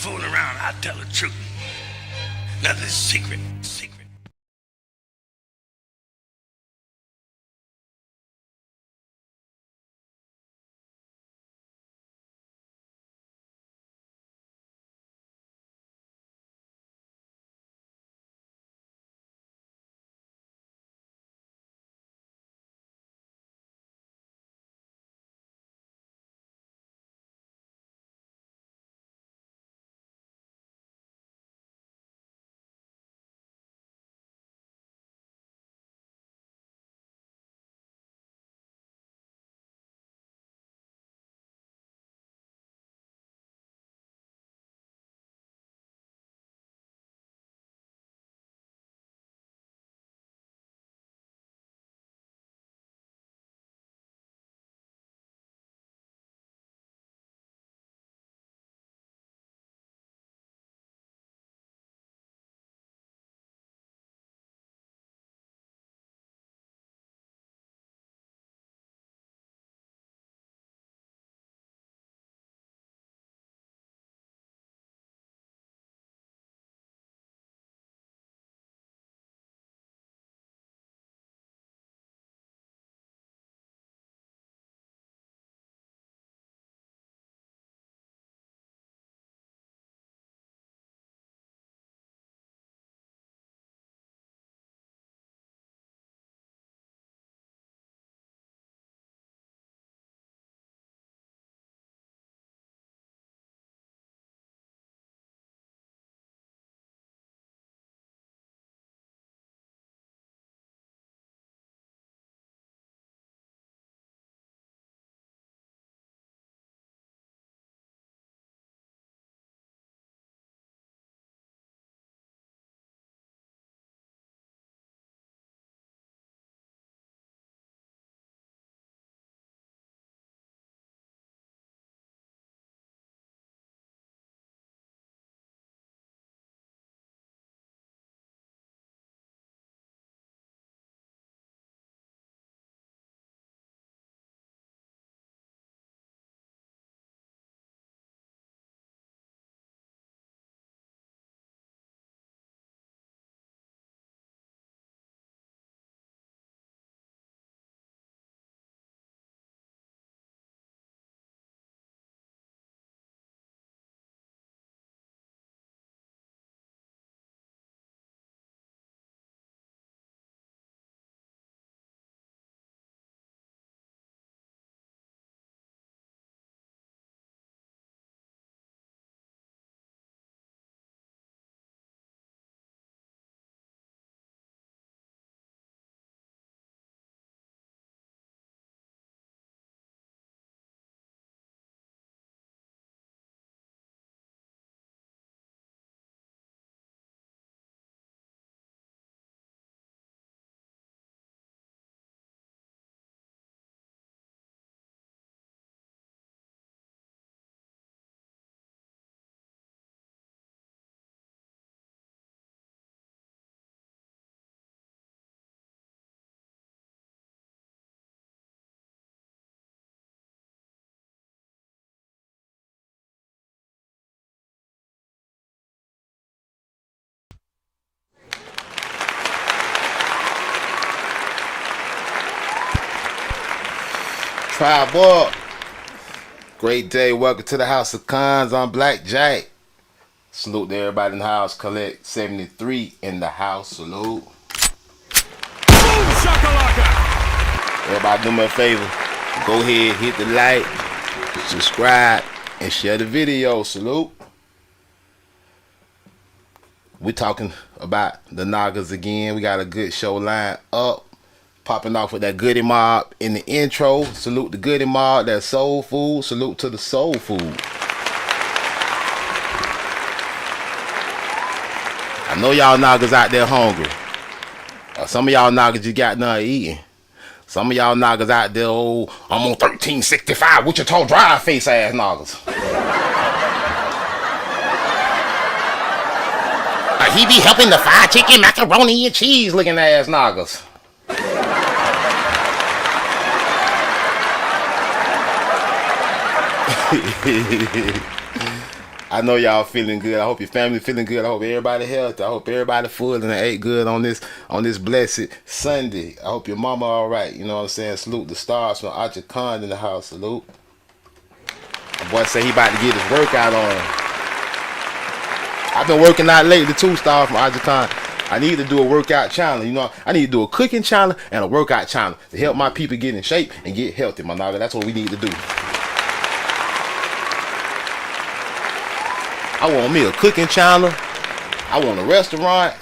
fooling around. I tell the truth. Nothing's secret. Tribe up. Great day. Welcome to the House of Cons. I'm Black Jack. Salute to everybody in the house. Collect 73 in the house. Salute. Boom shakalaka! Everybody do me a favor. Go ahead, hit the like, subscribe, and share the video. Salute. We're talking about the Nagas again. We got a good show lined up. Popping off with that Goody Mob in the intro. Salute the Goody Mob, that soul food. Salute to the soul food. I know y'all Nagas out there hungry. Some of y'all Nagas just got done eating. Some of y'all Nagas out there, oh, I'm on 1365. Wichita Drive face ass Nagas. He be helping the fried chicken, macaroni, and cheese looking ass Nagas. I know y'all feeling good. I hope your family feeling good. I hope everybody healthy. I hope everybody full and ate good on this blessed Sunday. I hope your mama all right. You know what I'm saying? Salute the stars from Aja Khan in the house. Salute. My boy say he about to get his workout on. I've been working out lately too, Star from Aja Khan. I need to do a workout challenge. You know, I need to do a cooking challenge and a workout challenge to help my people get in shape and get healthy, my nigga. That's what we need to do. I want me a cooking channel. I want a restaurant.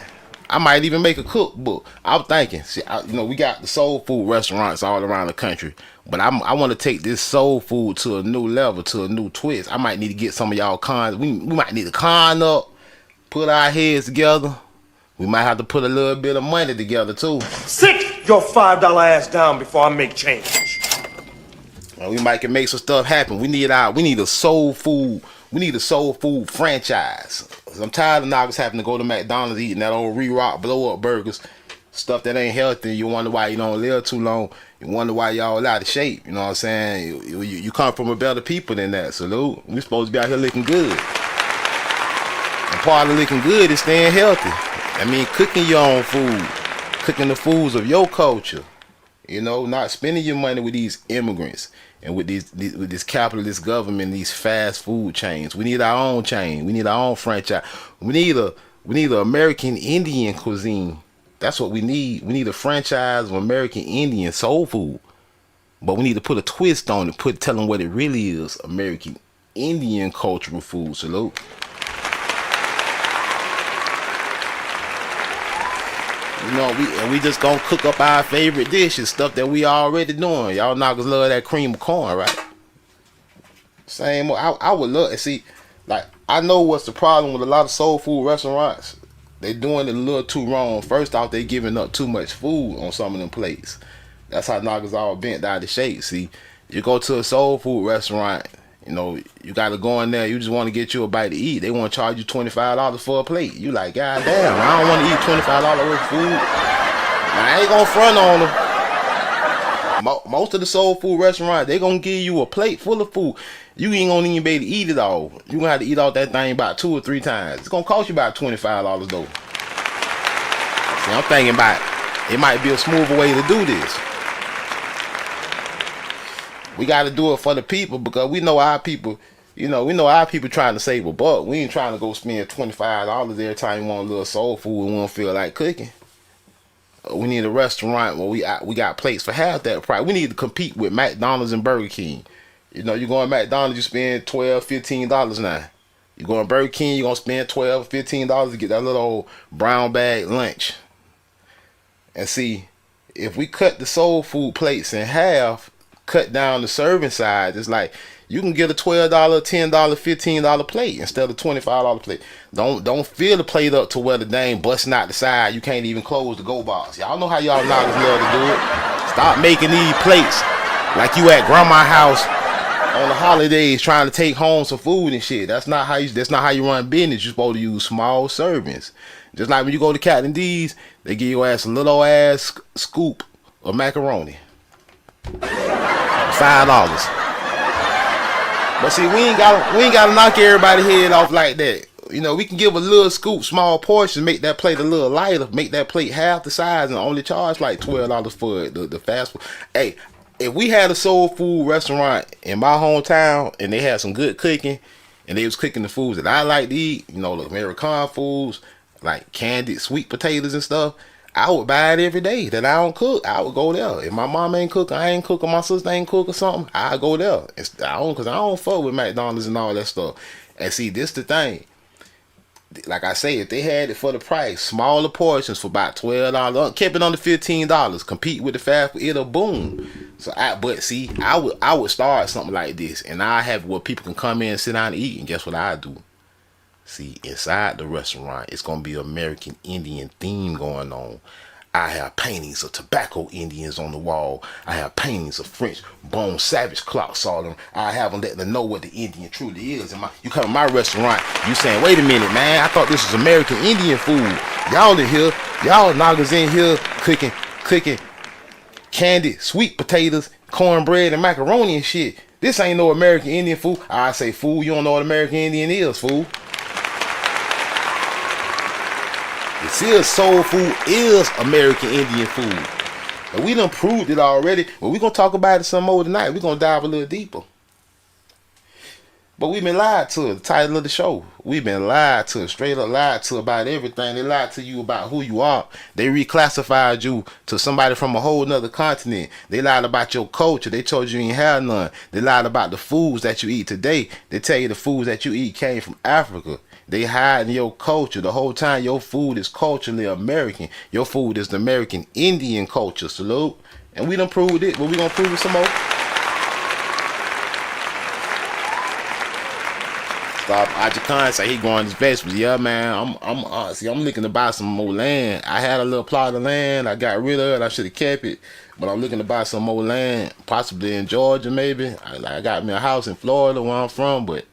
I might even make a cookbook. I'm thinking, see, we got the soul food restaurants all around the country, but I want to take this soul food to a new level, to a new twist. I might need to get some of y'all cons. We might need to con up, put our heads together. We might have to put a little bit of money together too. Sit your $5 ass down before I make change. And we might can make some stuff happen. We need a soul food. We need a soul food franchise. I'm tired of niggas having to go to McDonald's eating that old re-rock blow up burgers, stuff that ain't healthy. You wonder why you don't live too long. You wonder why y'all out of shape. You know what I'm saying? You come from a better people than that. Salute. We supposed to be out here looking good. And part of looking good is staying healthy. I mean, cooking your own food, cooking the foods of your culture. You know, not spending your money with these immigrants and with this capitalist government, these fast food chains. We need our own chain. We need our own franchise. We need a American Indian cuisine. That's what we need. We need a franchise of American Indian soul food. But we need to put a twist on it, tell them what it really is. American Indian cultural food. Salute. You know, we just gonna cook up our favorite dishes, stuff that we already doing. Y'all niggas love that cream of corn, right? Same. I would love to see. Like, I know what's the problem with a lot of soul food restaurants. They doing it a little too wrong. First off, they giving up too much food on some of them plates. That's how niggas all bent out of shape. See, you go to a soul food restaurant, you know, you gotta go in there. You just want to get you a bite to eat. They want to charge you $25 for a plate. You like, God damn, I don't want to eat $25 worth of food. I ain't gonna front on them. Most of the soul food restaurants, they gonna give you a plate full of food. You ain't gonna even be able to eat it all. You gonna have to eat all that thing about 2 or 3 times. It's gonna cost you about $25 though. See, I'm thinking about it might be a smoother way to do this. We got to do it for the people because we know our people, we know our people trying to save a buck. We ain't trying to go spend $25 every time you want a little soul food and we don't feel like cooking. We need a restaurant where we got plates for half that price. We need to compete with McDonald's and Burger King. You know, you go to McDonald's, you spend $12, $15 now. You go to Burger King, you're going to spend $12, $15 to get that little old brown bag lunch. And see, if we cut the soul food plates in half, cut down the serving size, it's like you can get a $12, $10, $15 plate instead of $25 plate. Don't fill the plate up to where the dang busting out the side. You can't even close the go box. Y'all know how y'all niggas love to do it. Stop making these plates like you at grandma's house on the holidays trying to take home some food and shit. That's not how you run business. You're supposed to use small servings. Just like when you go to Captain D's, they give your ass a little ass scoop of macaroni. $5. But see, we ain't gotta knock everybody's head off like that. You know, we can give a little scoop, small portion, make that plate a little lighter, make that plate half the size, and only charge like $12 for it. The fast food. Hey, if we had a soul food restaurant in my hometown and they had some good cooking, and they was cooking the foods that I like to eat, the American foods like candied sweet potatoes and stuff, I would buy it every day that I don't cook. I would go there. If my mom ain't cooking, I ain't cooking, my sister ain't cooking something, I go there. Because I don't fuck with McDonald's and all that stuff. And see, this the thing. Like I say, if they had it for the price, smaller portions for about $12, kept it under $15, compete with the fast food, it'll boom. So I would start something like this, and I have where people can come in and sit down and eat, and guess what I do? See, inside the restaurant, it's going to be American Indian theme going on. I have paintings of tobacco Indians on the wall. I have paintings of French bone savage clocks all them. I have them letting them know what the Indian truly is. And you come to my restaurant, you saying, wait a minute, man, I thought this was American Indian food. Y'all in here, y'all niggas in here cooking candied sweet potatoes, cornbread, and macaroni and shit. This ain't no American Indian food. I say, fool, you don't know what American Indian is, fool. This is soul food, is American Indian food. And we done proved it already, but we gonna talk about it some more tonight. We gonna dive a little deeper. But we've been lied to, the title of the show. We've been lied to, straight up lied to about everything. They lied to you about who you are. They reclassified you to somebody from a whole nother continent. They lied about your culture. They told you ain't have none. They lied about the foods that you eat today. They tell you the foods that you eat came from Africa. They hide in your culture. The whole time your food is culturally American. Your food is the American Indian culture. Salute. And we done proved it, but we gonna prove it some more. Ajakan say he growing his vegetables. Yeah, man. I'm looking to buy some more land. I had a little plot of land. I got rid of it. I should have kept it. But I'm looking to buy some more land, possibly in Georgia, maybe. I got me a house in Florida where I'm from, but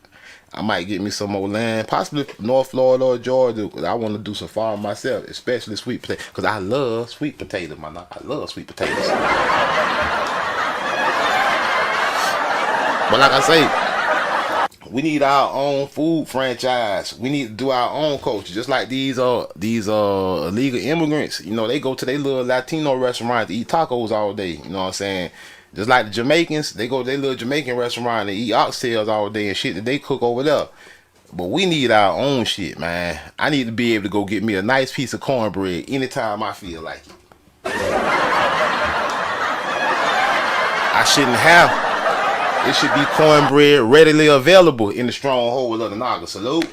I might get me some more land, possibly North Florida or Georgia. I want to do some farming myself, especially sweet potatoes, because I love sweet potatoes, man. I love sweet potatoes. But like I say, we need our own food franchise. We need to do our own culture. Just like these illegal immigrants, you know, they go to their little Latino restaurant to eat tacos all day. You know what I'm saying? Just like the Jamaicans, they go to their little Jamaican restaurant and eat oxtails all day and shit that they cook over there. But we need our own shit, man. I need to be able to go get me a nice piece of cornbread anytime I feel like it. I shouldn't have. It should be cornbread readily available in the stronghold of the Naga. Salute.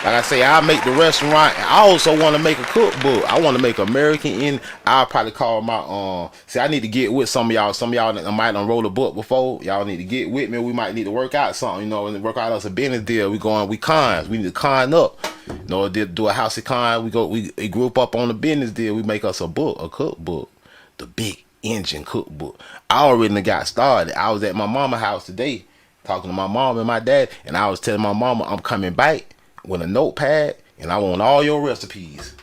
Like I say, I make the restaurant. I also want to make a cookbook. I want to make American in. I'll probably call my see, I need to get with some of y'all. Some of y'all that might have wrote a book before. Y'all need to get with me. We might need to work out something, you know, and work out us a business deal. We cons. We need to con up. You know, do a house of con. We group up on the business deal. We make us a cookbook, the big engine cookbook. I already got started. I was at my mama's house today talking to my mom and my dad, and I was telling my mama I'm coming back with a notepad and I want all your recipes.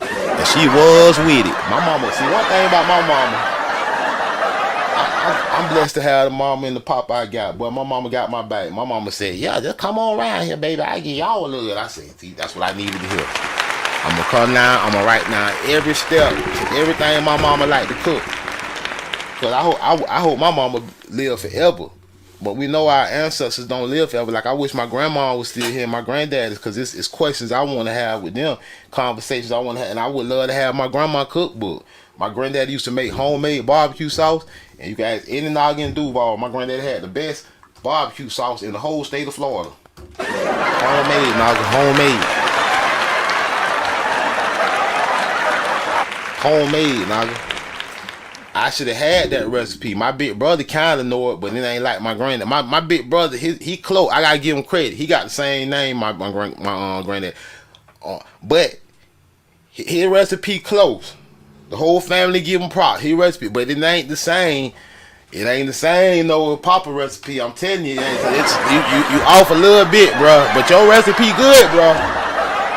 And she was with it. My mama, see, one thing about my mama, I'm blessed to have the mama and the papa I got, but my mama got my back. My mama said, yeah, just come on around here, baby. I give y'all a little. I said, see, that's what I needed to hear. I'm gonna come now, I'm gonna write down every step, everything my mama like to cook. Cause I hope my mama live forever. But we know our ancestors don't live forever. Like, I wish my grandma was still here, my granddad, because it's questions I want to have with them, conversations I want to have, and I would love to have my grandma cookbook. My granddad used to make homemade barbecue sauce, and you guys, any noggin in Duval, my granddad had the best barbecue sauce in the whole state of Florida. Homemade, noggin, homemade. Homemade, noggin. I should have had that recipe. My big brother kind of know it, but it ain't like my granddad. My big brother, he close. I gotta give him credit. He got the same name my granddad, but his recipe close. The whole family give him props. His recipe, but it ain't the same. It ain't the same no Papa recipe. I'm telling you, you off a little bit, bro. But your recipe good, bro.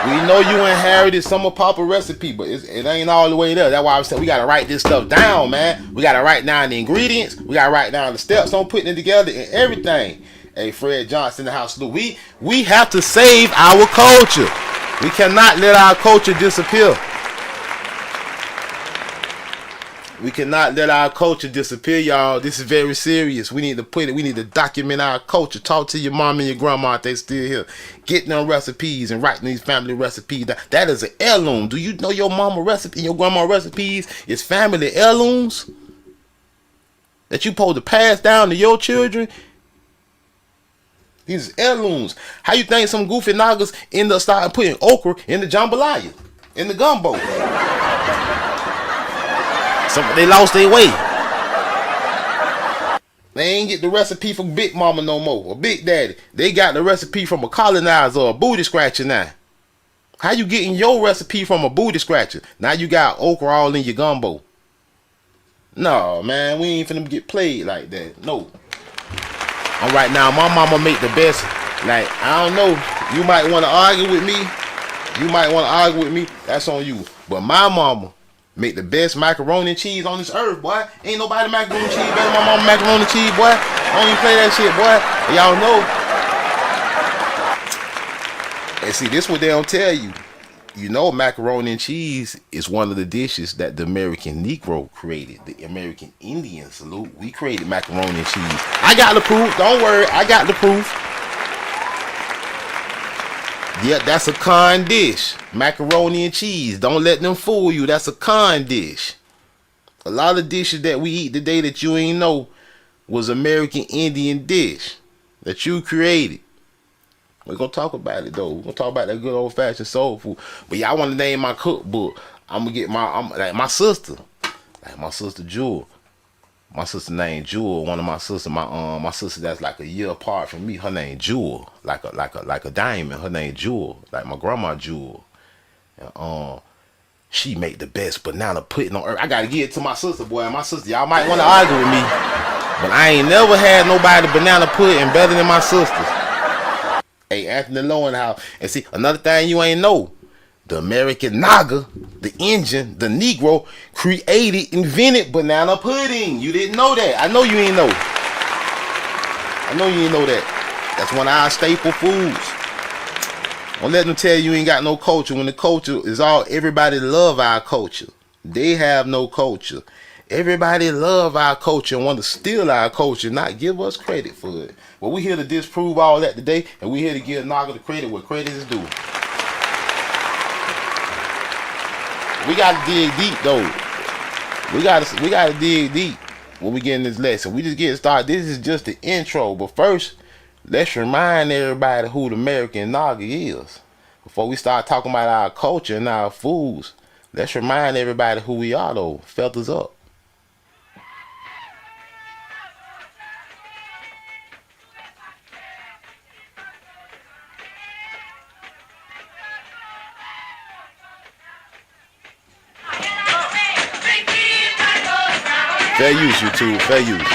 We know you inherited some of Papa recipe, but it ain't all the way there. That's why I said we gotta write this stuff down, man. We gotta write down the ingredients. We gotta write down the steps on putting it together and everything. Hey, Fred Johnson in the house. We have to save our culture. We cannot let our culture disappear. We cannot let our culture disappear, y'all. This is very serious. We need to put it. We need to document our culture. Talk to your mom and your grandma if they still here. Get them recipes and writing these family recipes. That is an heirloom. Do you know your mama recipe, your grandma recipes is family heirlooms that you supposed to pass down to your children? These heirlooms. How you think some goofy niggas end up starting putting okra in the jambalaya, in the gumbo? They lost their way. They ain't get the recipe from Big Mama no more, or Big Daddy. They got the recipe from a colonizer or a booty scratcher now. How you getting your recipe from a booty scratcher? Now you got okra all in your gumbo. No, man, we ain't finna get played like that. No. All right, now my mama make the best. Like, I don't know. You might want to argue with me. That's on you. But my mama Make the best macaroni and cheese on this earth, boy. Ain't nobody macaroni and cheese better than my mama macaroni and cheese, boy. I don't even play that shit, boy. Y'all know. And see, this what they don't tell you. You know, macaroni and cheese is one of the dishes that the American Negro created. The American Indian salute. We created macaroni and cheese. I got the proof. Don't worry. I got the proof. Yeah, that's a con dish. Macaroni and cheese. Don't let them fool you. That's a con dish. A lot of dishes that we eat today that you ain't know was American Indian dish that you created. We're going to talk about it, though. We're going to talk about that good old-fashioned soul food. But y'all want to name my cookbook. I'm going to get like my sister. Like my sister Jewel. My sister named Jewel. One of my sisters, my sister that's like a year apart from me. Her name Jewel, like a diamond. Her name Jewel, like my grandma Jewel. And, she make the best banana pudding on earth. I gotta give it to my sister, boy. And my sister, y'all might want to argue with me, but I ain't never had nobody banana pudding better than my sisters. Hey, Anthony Lowe in the house. And see, another thing you ain't know. The American Naga, the Indian, the Negro, invented banana pudding. You didn't know that. I know you ain't know. I know you ain't know that. That's one of our staple foods. Don't let them tell you ain't got no culture. When the culture is all, everybody love our culture. They have no culture. Everybody love our culture and want to steal our culture, not give us credit for it. Well, we here to disprove all that today, and we here to give Naga the credit where credit is due. We gotta dig deep though. We gotta dig deep when we get in this lesson. We just get started. This is just the intro. But first, let's remind everybody who the American Naga is. Before we start talking about our culture and our foods, let's remind everybody who we are though. Feathers up. Fair use, YouTube. Fair use.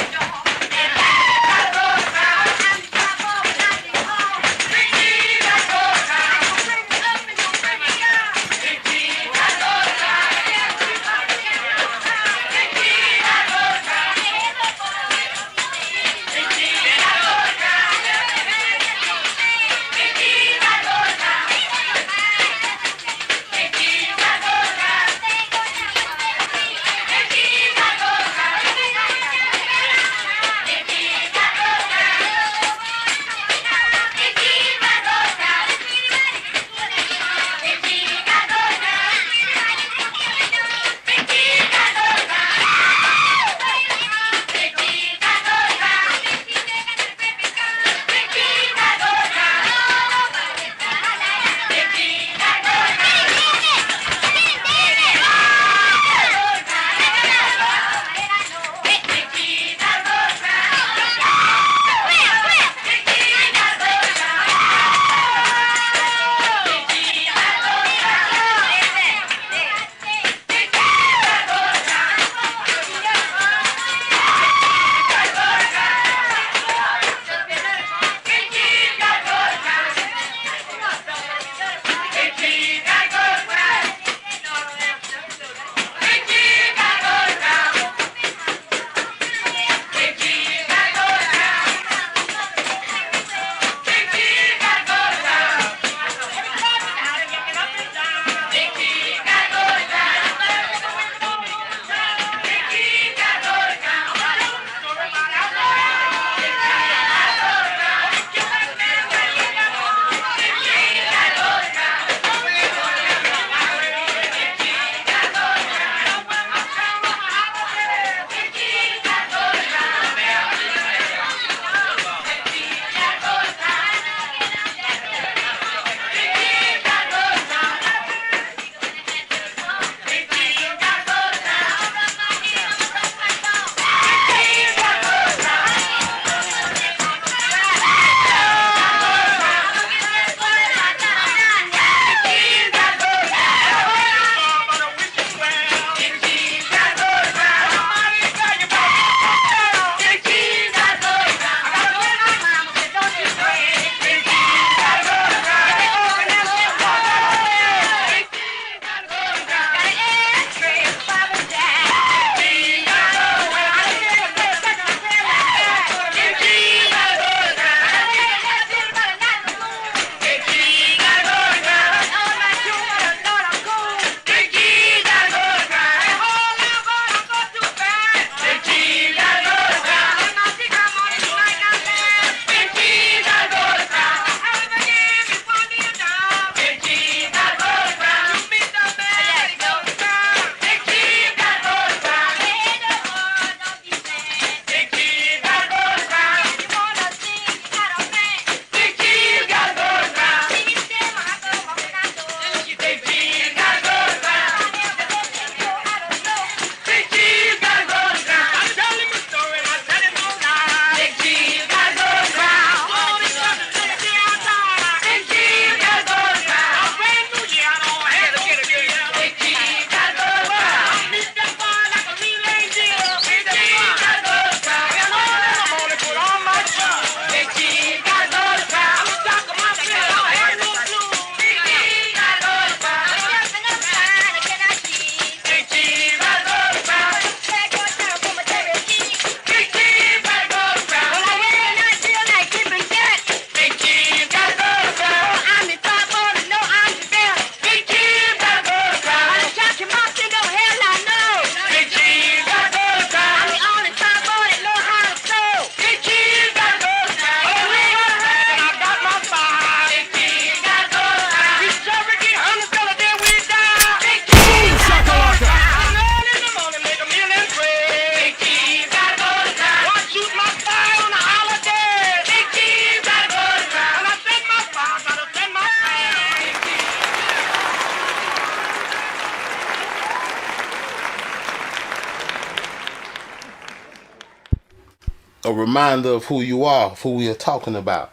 a reminder of who you are, of who we are talking about.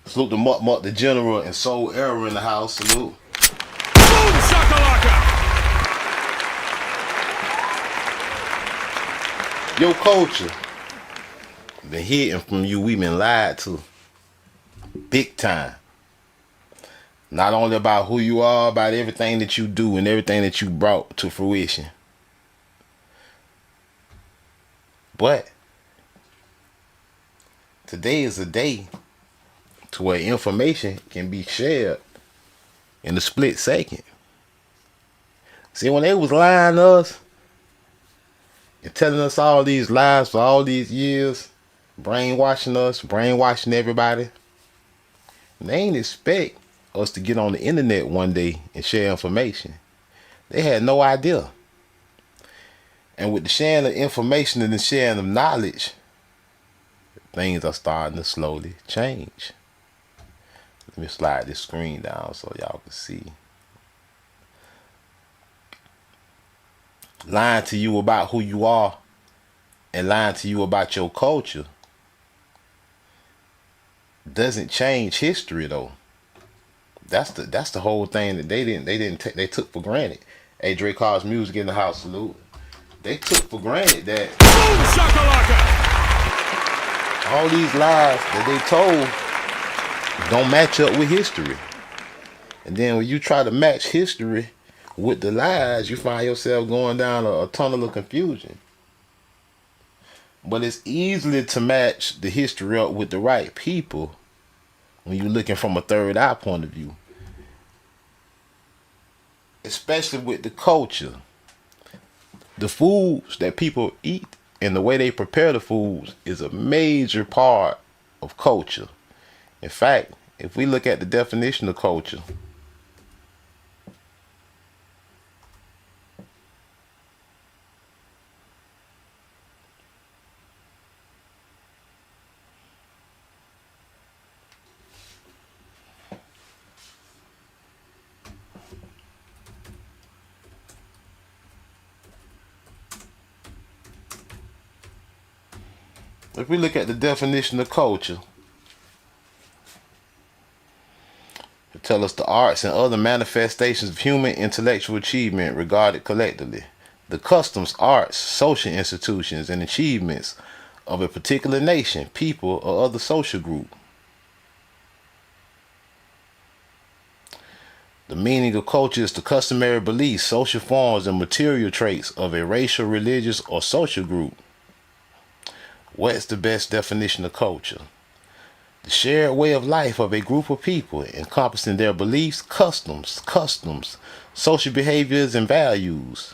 Salute the Mutt, the General, and Soul Era in the house. Salute. Boom shakalaka! Your culture been hidden from you. We been lied to. Big time. Not only about who you are, about everything that you do and everything that you brought to fruition. But today is a day to where information can be shared in a split second. See, when they was lying to us and telling us all these lies for all these years, brainwashing us, brainwashing everybody, they ain't expect us to get on the internet one day and share information. They had no idea. And with the sharing of information and the sharing of knowledge, things are starting to slowly change. Let me slide this screen down so y'all can see. Lying to you about who you are and lying to you about your culture doesn't change history though. That's the whole thing that they took for granted. Hey, Dre Carr's music in the house, salute. They took for granted that Boom shakalaka! all these lies that they told don't match up with history. And then when you try to match history with the lies, you find yourself going down a tunnel of confusion. But it's easily to match the history up with the right people when you're looking from a third eye point of view. Especially with the culture. The foods that people eat and the way they prepare the foods is a major part of culture. In fact, if we look at the definition of culture, if we look at the definition of culture, it tells us the arts and other manifestations of human intellectual achievement regarded collectively. The customs, arts, social institutions, and achievements of a particular nation, people, or other social group. The meaning of culture is the customary beliefs, social forms, and material traits of a racial, religious, or social group. What's the best definition of culture? The shared way of life of a group of people encompassing their beliefs, customs, social behaviors, and values.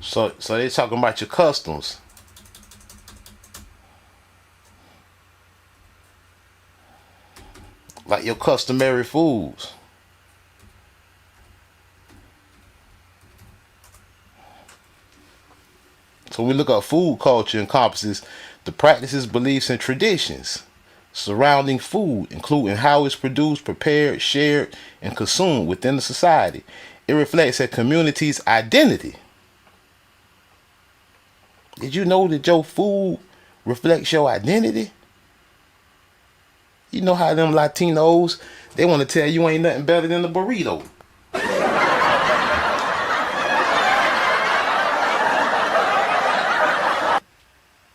So they're talking about your customs. Like your customary foods. So we look at food culture encompasses the practices, beliefs, and traditions surrounding food, including how it's produced, prepared, shared, and consumed within the society. It reflects a community's identity. Did you know that your food reflects your identity? You know how them Latinos, they want to tell you ain't nothing better than a burrito.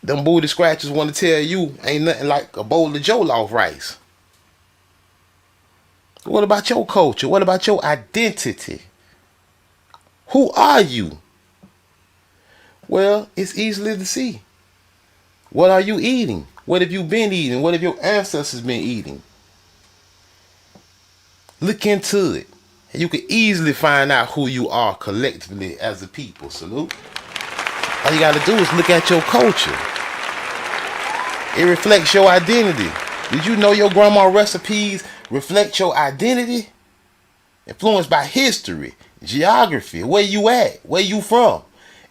Them booty scratchers want to tell you ain't nothing like a bowl of jollof rice. What about your culture? What about your identity? Who are you? Well, it's easily to see. What are you eating? What have you been eating? What have your ancestors been eating? Look into it. And you can easily find out who you are collectively as a people. Salute. All you got to do is look at your culture. It reflects your identity. Did you know your grandma recipes reflect your identity? Influenced by history, geography, where you at, where you from,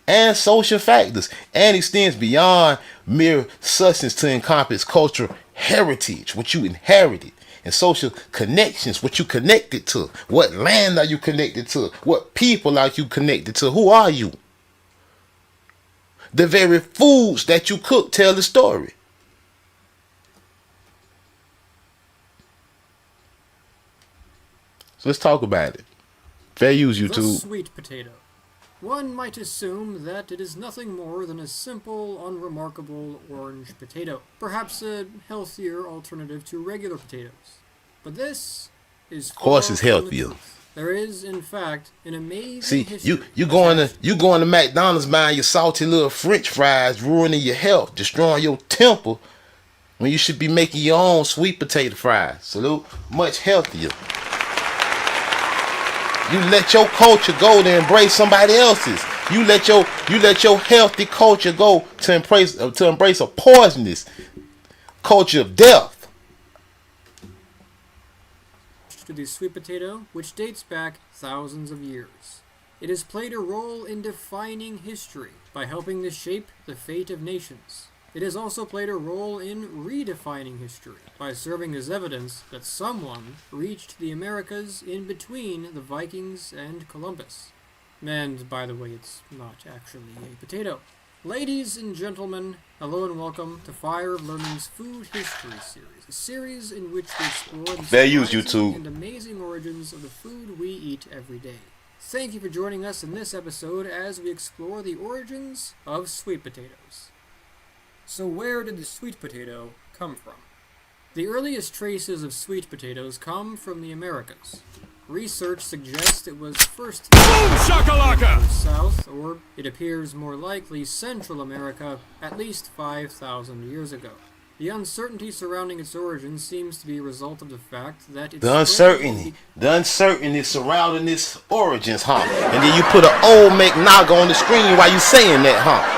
and social factors, and extends beyond mere substance to encompass cultural heritage, what you inherited, and social connections, what you connected to, what land are you connected to, what people are you connected to, who are you? The very foods that you cook tell the story. So let's talk about it. Fair use, The YouTube. sweet potato. One might assume that it is nothing more than a simple, unremarkable orange potato. Perhaps a healthier alternative to regular potatoes. But this is Of course far it's from the healthier. truth. There is, in fact, an amazing See, history. you going to McDonald's buying your salty little French fries, ruining your health, destroying your temple, when you should be making your own sweet potato fries. Salute, much healthier. You let your culture go to embrace somebody else's. You let your healthy culture go to embrace a poisonous culture of death. To the sweet potato, which dates back thousands of years. It has played a role in defining history by helping to shape the fate of nations. It has also played a role in redefining history by serving as evidence that someone reached the Americas in between the Vikings and Columbus. And, by the way, it's not actually a potato. Ladies and gentlemen, hello and welcome to Fire of Learning's Food History Series, a series in which we explore the Fair use, surprising YouTube. and amazing origins of the food we eat every day. Thank you for joining us in this episode as we explore the origins of sweet potatoes. So where did the sweet potato come from? The earliest traces of sweet potatoes come from the Americas. Research suggests it was first Boom shakalaka! south, or it appears more likely Central America, at least 5,000 years ago. The uncertainty surrounding its origin seems to be a result of the fact that it's The uncertainty surrounding its origins, huh? And then you put an old McNaga on the screen while you saying that, huh?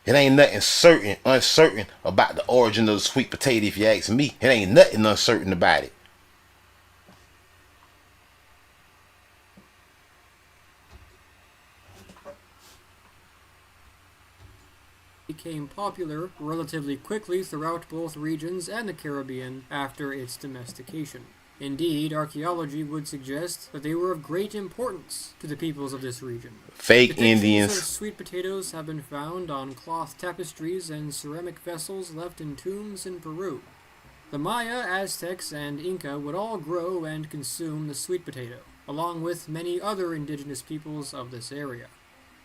It ain't nothing uncertain about the origin of the sweet potato, if you ask me. It ain't nothing uncertain about it. became popular relatively quickly throughout both regions and the Caribbean after its domestication. Indeed, archaeology would suggest that they were of great importance to the peoples of this region. Fake Depictions Indians. of sweet potatoes have been found on cloth tapestries and ceramic vessels left in tombs in Peru. The Maya, Aztecs, and Inca would all grow and consume the sweet potato, along with many other indigenous peoples of this area.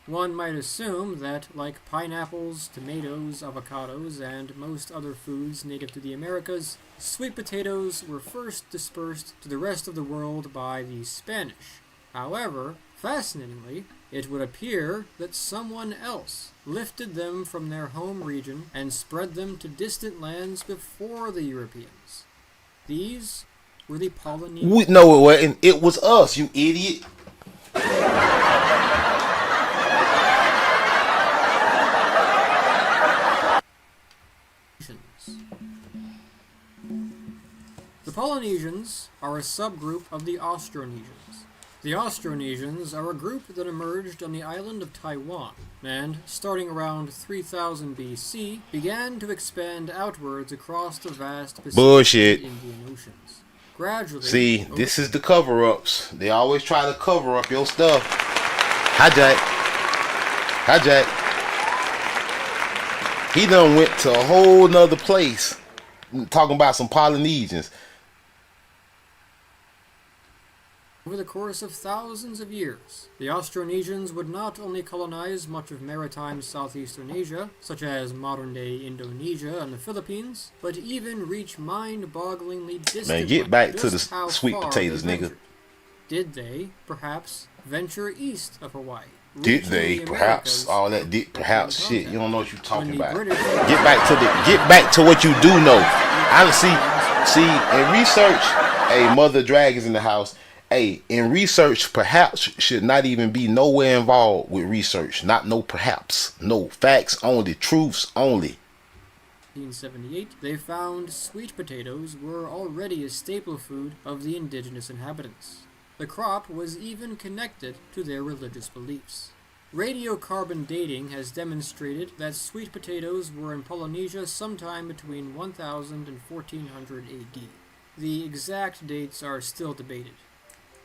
One might assume that, like pineapples, tomatoes, avocados, and most other foods native to the Americas, sweet potatoes were first dispersed to the rest of the world by the Spanish. However, fascinatingly, it would appear that someone else lifted them from their home region and spread them to distant lands before the Europeans. These were the Polynesians. No, it wasn't. It was us, you idiot. The Polynesians are a subgroup of the Austronesians. The Austronesians are a group that emerged on the island of Taiwan, and, starting around 3000 BC, began to expand outwards across the vast Pacific Bullshit. and Indian Oceans. Gradually, See, this is the cover-ups. They always try to cover up your stuff. Hi, Jack. Hi, Jack. He done went to a whole nother place talking about some Polynesians. over the course of thousands of years, the Austronesians would not only colonize much of maritime southeastern Asia, such as modern-day Indonesia and the Philippines, but even reach mind-bogglingly distant. Man, get back to just the how sweet far potatoes, they nigga. ventured. Did they, perhaps, venture east of Hawaii? Did reaching they? the Perhaps. Americas All that did perhaps before shit. You don't know what you're when talking the about. British- Get back to what you do know. I see in research, hey, Mother Drag is in the house. Hey, in research, perhaps should not even be nowhere involved with research. Not no perhaps. No, facts only, truths only. 1878, they found sweet potatoes were already a staple food of the indigenous inhabitants. The crop was even connected to their religious beliefs. Radiocarbon dating has demonstrated that sweet potatoes were in Polynesia sometime between 1000 and 1400 AD. The exact dates are still debated,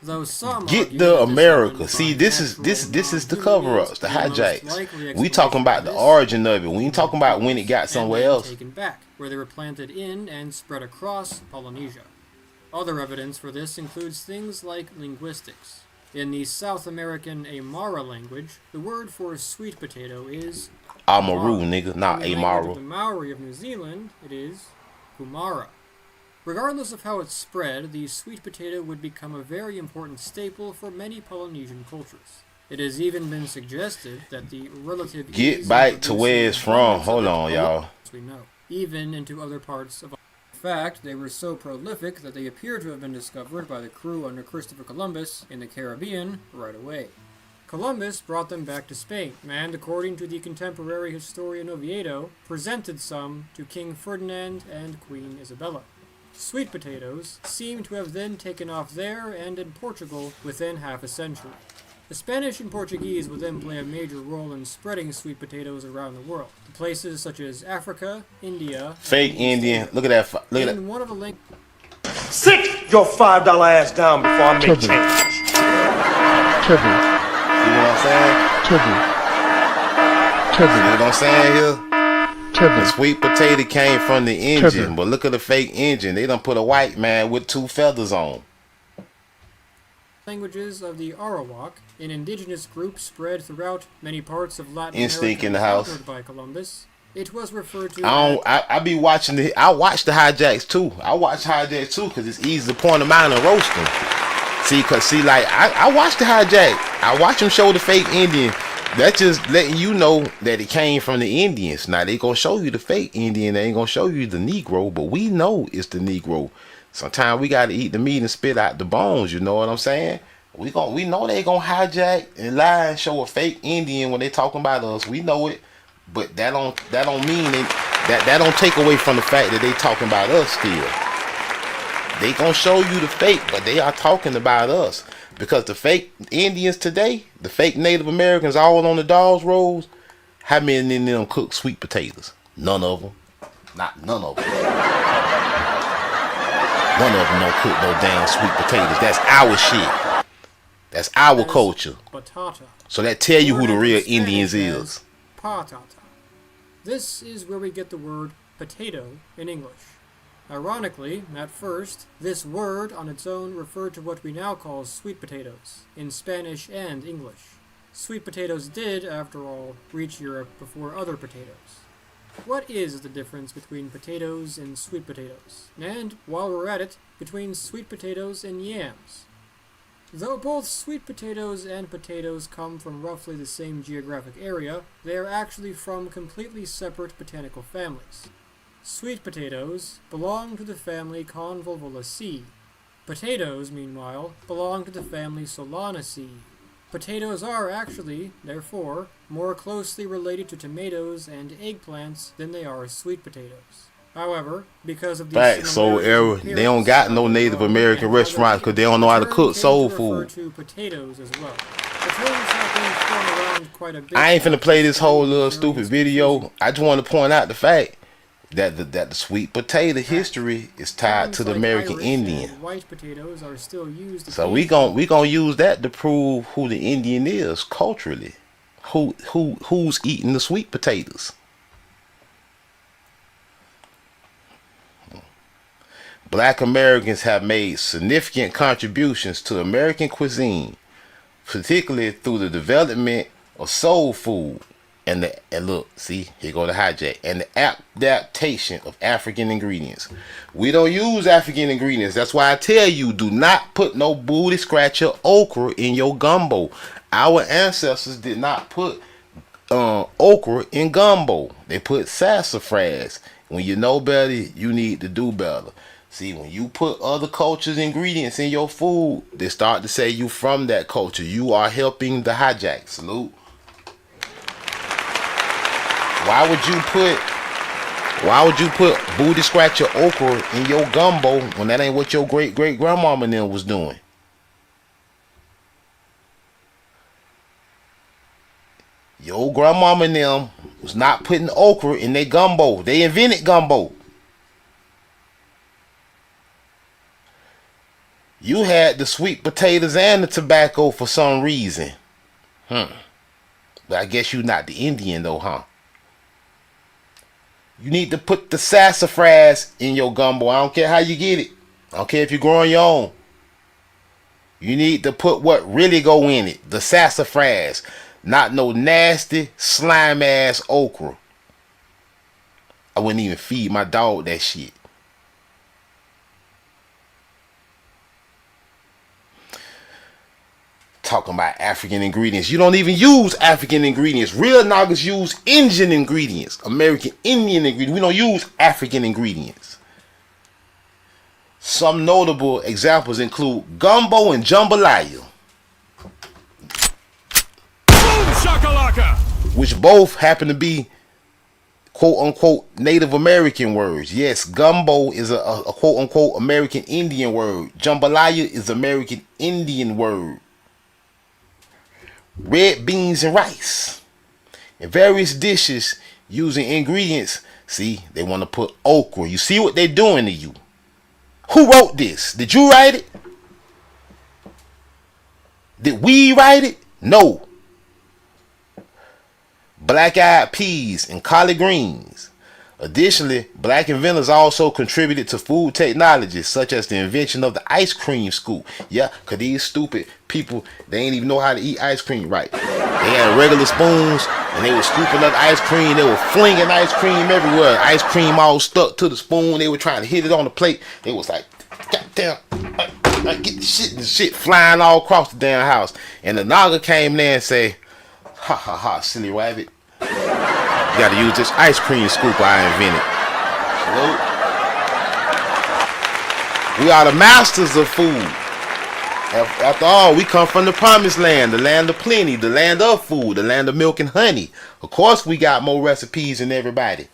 though some Get the America. See, this is the cover-ups, the hijacks. We talking about the origin of it. We ain't talking about when it got somewhere else. Taken back, where they were planted in and spread across Polynesia. Other evidence for this includes things like linguistics. In the South American Aymara language, the word for sweet potato is Amaru, nigga, not in the language Amaru. of the Maori of New Zealand, it is kumara. Regardless of how it spread, the sweet potato would become a very important staple for many Polynesian cultures. It has even been suggested that the relative Get back to where it's from. Hold on, y'all. We know, even into other parts of. In fact, they were so prolific that they appear to have been discovered by the crew under Christopher Columbus in the Caribbean right away. Columbus brought them back to Spain, and according to the contemporary historian Oviedo, presented some to King Ferdinand and Queen Isabella. Sweet potatoes seem to have then taken off there and in Portugal within half a century. The Spanish and Portuguese would then play a major role in spreading sweet potatoes around the world, to places such as Africa, India, Fake Indian. Look at that. Look at that. one of the links. Sit your $5 ass down before I make change. You know what I'm saying? You know what I'm saying here? The sweet potato came from the engine, but look at the fake engine. They done put a white man with 2 feathers on. Languages of the Arawak, an indigenous group spread throughout many parts of Latin Instinct America in the house. conquered by Columbus. It was referred to I be watching I watch the hijacks too. I watch hijacks too because it's easy to point them out and roast them. See, like I watch the hijack. I watch them show the fake Indian. That's just letting you know that it came from the Indians. Now they gonna show you the fake Indian. They ain't gonna show you the Negro, but we know it's the Negro. Sometimes we gotta eat the meat and spit out the bones. You know what I'm saying? We know they gonna hijack and lie and show a fake Indian when they talking about us. We know it, but that don't mean that don't take away from the fact that they talking about us still. They gonna show you the fake, but they are talking about us because the fake Indians today, the fake Native Americans, all on the dogs rolls. How many of them cook sweet potatoes? None of them. None of them. None of them don't cook no damn sweet potatoes. That's our shit. That's our culture. Batata. So that tell you who the real Indians is. Patata. This is where we get the word potato in English. Ironically, at first, this word on its own referred to what we now call sweet potatoes, in Spanish and English. Sweet potatoes did, after all, reach Europe before other potatoes. What is the difference between potatoes and sweet potatoes? And, while we're at it, between sweet potatoes and yams? Though both sweet potatoes and potatoes come from roughly the same geographic area, they are actually from completely separate botanical families. Sweet potatoes belong to the family Convolvulaceae. Potatoes, meanwhile, belong to the family Solanaceae. Potatoes are actually, therefore, more closely related to tomatoes and eggplants than they are sweet potatoes. However, because of these they don't got no Native American restaurants because they don't know how to cook soul food. To potatoes as well. The terms have been thrown around quite a bit. I ain't finna play this whole little stupid video. I just want to point out the fact that the sweet potato history is tied to the American Irish Indian. and white potatoes are still used. So we gonna use that to prove who the Indian is culturally. Who's eating the sweet potatoes? Black Americans have made significant contributions to American cuisine, particularly through the development of soul food and look, see, here go the hijack, and the adaptation of African ingredients. We don't use African ingredients. That's why I tell you, do not put no booty scratcher okra in your gumbo. Our ancestors did not put okra in gumbo. They put sassafras. When you know better, you need to do better. See, when you put other cultures' ingredients in your food, they start to say you from that culture. You are helping the hijack. Salute. Why would you put booty scratcher okra in your gumbo when that ain't what your great grandmama and them was doing? Your grandmama and them was not putting okra in their gumbo. They invented gumbo. You had the sweet potatoes and the tobacco for some reason. But I guess you're not the Indian though, huh? You need to put the sassafras in your gumbo. I don't care how you get it. I don't care if you're growing your own. You need to put what really go in it. The sassafras. Not no nasty, slime ass okra. I wouldn't even feed my dog that shit. Talking about African ingredients. You don't even use African ingredients. Real Nagas use Indian ingredients. American Indian ingredients. We don't use African ingredients. Some notable examples include gumbo and jambalaya, Shakalaka! which both happen to be quote-unquote Native American words. Yes, gumbo is a quote-unquote American Indian word. Jambalaya is American Indian word. Red beans and rice. In various dishes using ingredients. See, they want to put okra. You see what they're doing to you. Who wrote this? Did you write it? Did we write it? No. Black-eyed peas and collard greens. Additionally, black inventors also contributed to food technologies such as the invention of the ice cream scoop. Yeah, because these stupid people, they ain't even know how to eat ice cream right. They had regular spoons and they were scooping up ice cream. They were flinging ice cream everywhere. Ice cream all stuck to the spoon. They were trying to hit it on the plate. They was like, goddamn, get the shit flying all across the damn house. And the Naga came there and say, ha ha ha, silly rabbit. You gotta use this ice cream scoop I invented. Hello? We are the masters of food. After all, we come from the promised land, the land of plenty, the land of food, the land of milk and honey. Of course we got more recipes than everybody.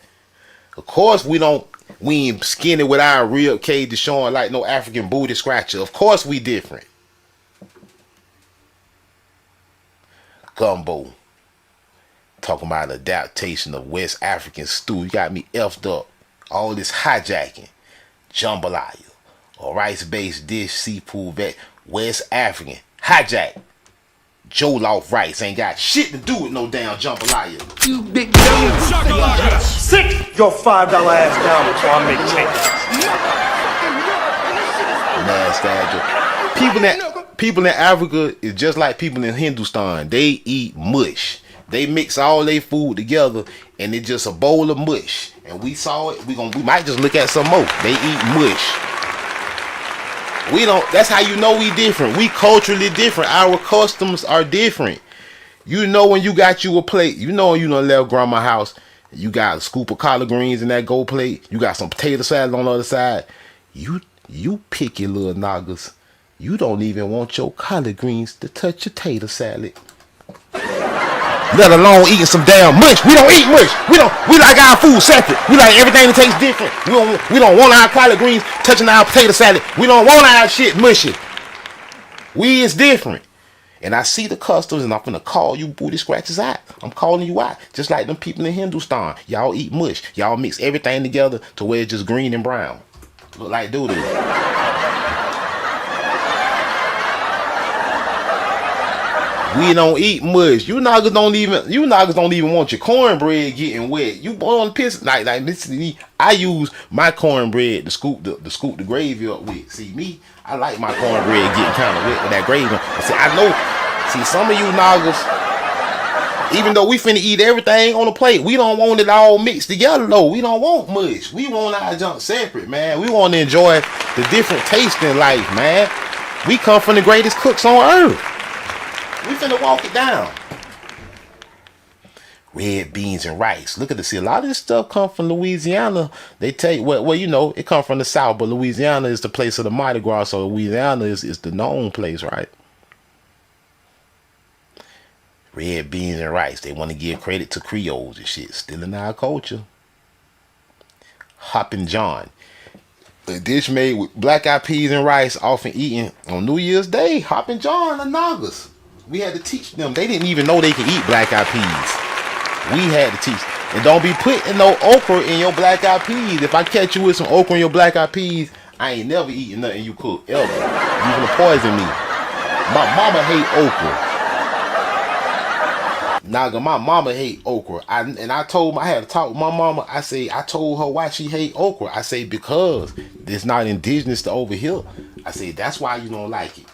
Of course we ain't skinny with our rib cages showing like no African booty scratcher. Of course we different. Gumbo. Talking about adaptation of West African stew. You got me effed up. All this hijacking. Jambalaya. A rice-based dish, seafood vet. West African. Hijack. Jollof rice. Ain't got shit to do with no damn jambalaya. You big dumb. Sit your $5 ass down before I make change. Nasty. People in Africa is just like people in Hindustan. They eat mush. They mix all their food together and it's just a bowl of mush. And we saw it. We might just look at some more. They eat mush. We don't. That's how you know we different. We culturally different. Our customs are different. You know when you got you a plate. You know when you done left grandma's house. You got a scoop of collard greens in that gold plate. You got some potato salad on the other side. You picky little Nagas. You don't even want your collard greens to touch your tater salad. Let alone eating some damn mush. We don't eat mush. We like our food separate. We like everything that tastes different. We don't want our collard greens touching our potato salad. We don't want our shit mushy. We is different. And I see the customs and I'm gonna call you booty scratchers out. I'm calling you out. Just like them people in Hindustan. Y'all eat mush. Y'all mix everything together to where it's just green and brown. Look like doo-doo. We don't eat mush. You Nagas don't even want your cornbread getting wet. You on piss like this. I use my cornbread to scoop the gravy up with. See me, I like my cornbread getting kind of wet with that gravy. See, I know. See, some of you Nagas, even though we finna eat everything on the plate, we don't want it all mixed together though. We don't want much. We want our junk separate, man. We want to enjoy the different taste in life, man. We come from the greatest cooks on earth. We finna walk it down. Red beans and rice. Look at this. See, a lot of this stuff come from Louisiana. They take well, you know, it come from the South, but Louisiana is the place of the Mardi Gras, so Louisiana is the known place, right? Red beans and rice. They want to give credit to Creoles and shit. Still in our culture. Hoppin' John. A dish made with black-eyed peas and rice, often eaten on New Year's Day. Hoppin' John and Nagas. We had to teach them. They didn't even know they could eat black-eyed peas. We had to teach. And don't be putting no okra in your black eyed peas. If I catch you with some okra in your black eyed peas, I ain't never eating nothing you cook ever. You gonna poison me. My mama hate okra. Naga, my mama hate okra. I had to talk with my mama. I told her why she hate okra. I say because it's not indigenous to over here. I say that's why you don't like it.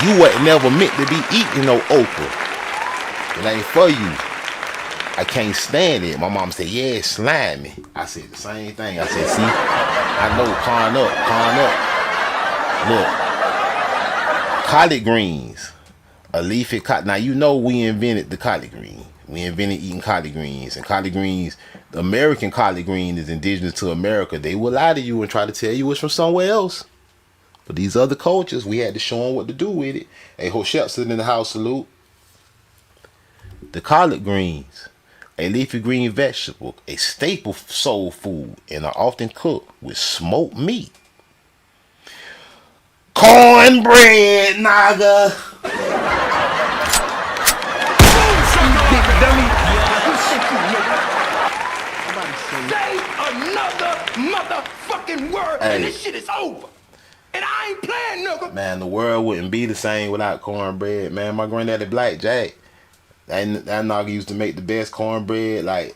You wasn't never meant to be eating no okra. It ain't for you. I can't stand it. My mom said, yeah, it's slimy. I said the same thing. I said, see, I know, Look, collard greens. A leafy collard. Now, you know we invented the collard green. We invented eating collard greens. And collard greens, the American collard green is indigenous to America. They will lie to you and try to tell you it's from somewhere else. But these other cultures, we had to show them what to do with it. Hey, Hoshep sitting in the house, salute. The collard greens, a leafy green vegetable, a staple soul food, and are often cooked with smoked meat. Cornbread, naga. Say another motherfucking word, and this shit is over. And I ain't playing, nigga. Man, the world wouldn't be the same without cornbread. Man, my granddaddy Black Jack, that nigga used to make the best cornbread. Like,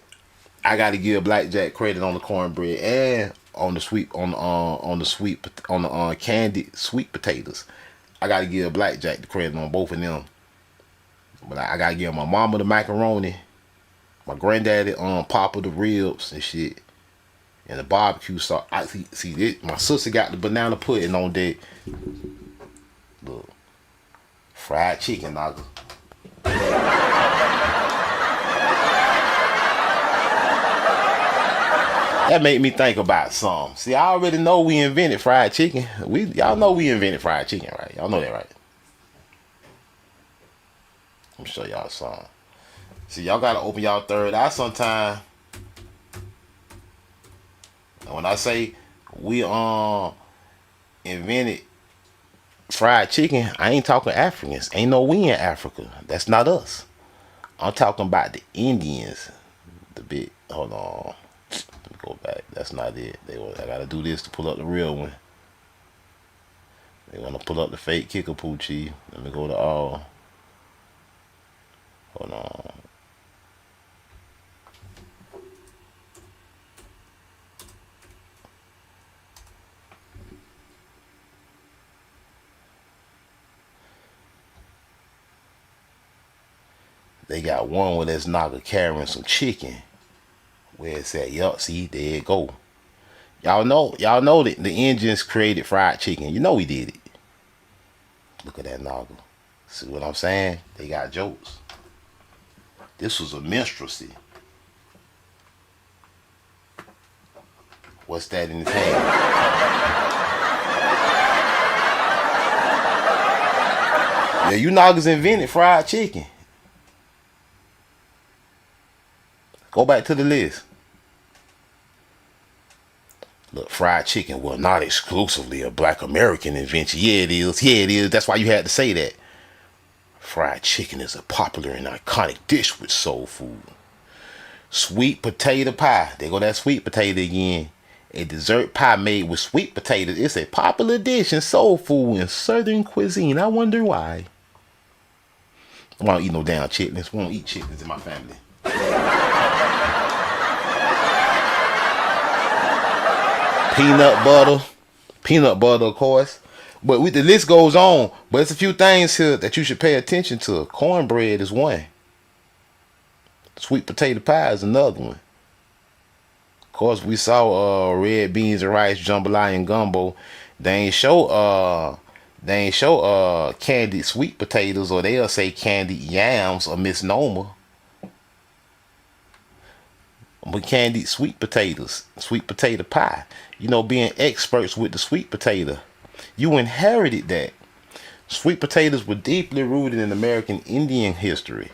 I got to give Black Jack credit on the cornbread and on the candied sweet potatoes. I got to give Black Jack the credit on both of them. But I got to give my mama the macaroni, my granddaddy Papa the ribs and shit, and the barbecue sauce. I see this. My sister got the banana pudding on deck. Look, fried chicken, nigga. That made me think about something. See, I already know we invented fried chicken. Y'all know we invented fried chicken, right? Y'all know that, right? I'm show y'all something. See, y'all gotta open y'all third eye sometime. And when I say we invented fried chicken, I ain't talking Africans. Ain't no we in Africa. That's not us. I'm talking about the Indians. Hold on. Let me go back. That's not it. I gotta do this to pull up the real one. They wanna pull up the fake Kickapoo chief. Let me go to all. Hold on. They got one where this naga carrying some chicken. Where it said, yup, see, there it go. Y'all know that the Indians created fried chicken. You know we did it. Look at that naga. See what I'm saying? They got jokes. This was a minstrelsy. What's that in his hand? Yeah, you nagas invented fried chicken. Go back to the list. Look, fried chicken was not exclusively a Black American invention. Yeah, it is. Yeah, it is. That's why you had to say that. Fried chicken is a popular and iconic dish with soul food. Sweet potato pie. There go that sweet potato again. A dessert pie made with sweet potatoes. It's a popular dish and soul food in Southern cuisine. I wonder why. I don't eat no damn chitlins. We don't eat chitlins in my family. Peanut butter, of course. But the list goes on. But it's a few things here that you should pay attention to. Cornbread is one. Sweet potato pie is another one. Of course, we saw red beans and rice, jambalaya and gumbo. They ain't show candied sweet potatoes, or they'll say candied yams, a misnomer. But candied sweet potatoes, sweet potato pie. You know, being experts with the sweet potato. You inherited that. Sweet potatoes were deeply rooted in American Indian history.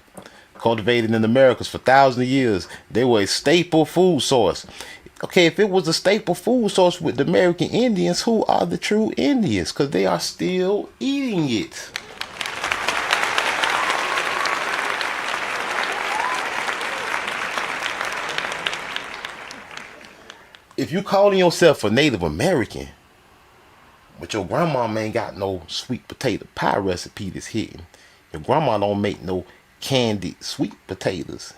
Cultivated in the Americas for thousands of years, they were a staple food source. Okay, if it was a staple food source with the American Indians, who are the true Indians? Because they are still eating it. if you calling yourself a Native American, but your grandma ain't got no sweet potato pie recipe that's hitting, your grandma don't make no candied sweet potatoes,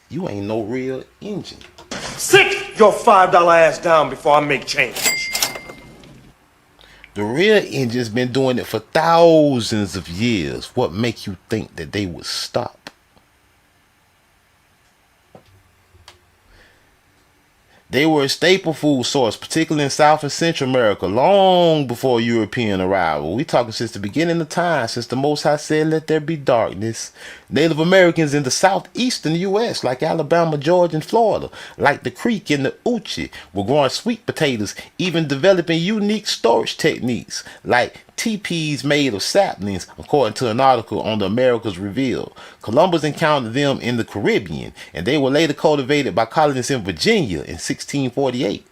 you ain't no real Injun. Sit your $5 ass down before I make change. The real Injun's been doing it for thousands of years. What make you think that they would stop? They were a staple food source, particularly in South and Central America, long before European arrival. We talking since the beginning of time, since the Most High said, "Let there be darkness." Native Americans in the southeastern U.S., like Alabama, Georgia, and Florida, like the Creek and the Uchi, were growing sweet potatoes, even developing unique storage techniques, like teepees made of saplings, according to an article on the Americas Revealed. Columbus encountered them in the Caribbean, and they were later cultivated by colonists in Virginia in 1648.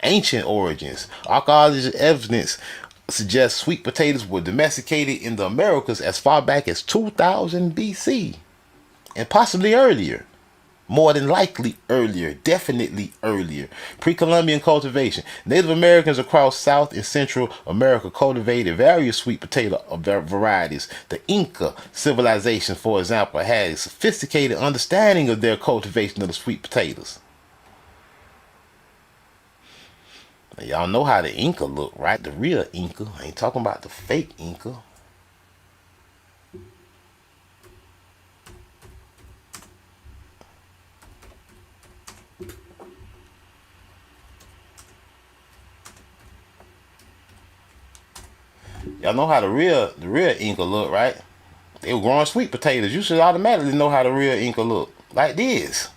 Ancient origins. Archaeological evidence suggests sweet potatoes were domesticated in the Americas as far back as 2000 BC, and possibly earlier. More than likely earlier, definitely earlier. Pre-Columbian cultivation. Native Americans across South and Central America cultivated various sweet potato varieties. The Inca civilization, for example, had a sophisticated understanding of their cultivation of the sweet potatoes. Now, y'all know how the Inca look, right? The real Inca. I ain't talking about the fake Inca. Y'all know how the real Inca look, right? They were growing sweet potatoes. You should automatically know how the real Inca look. Like this.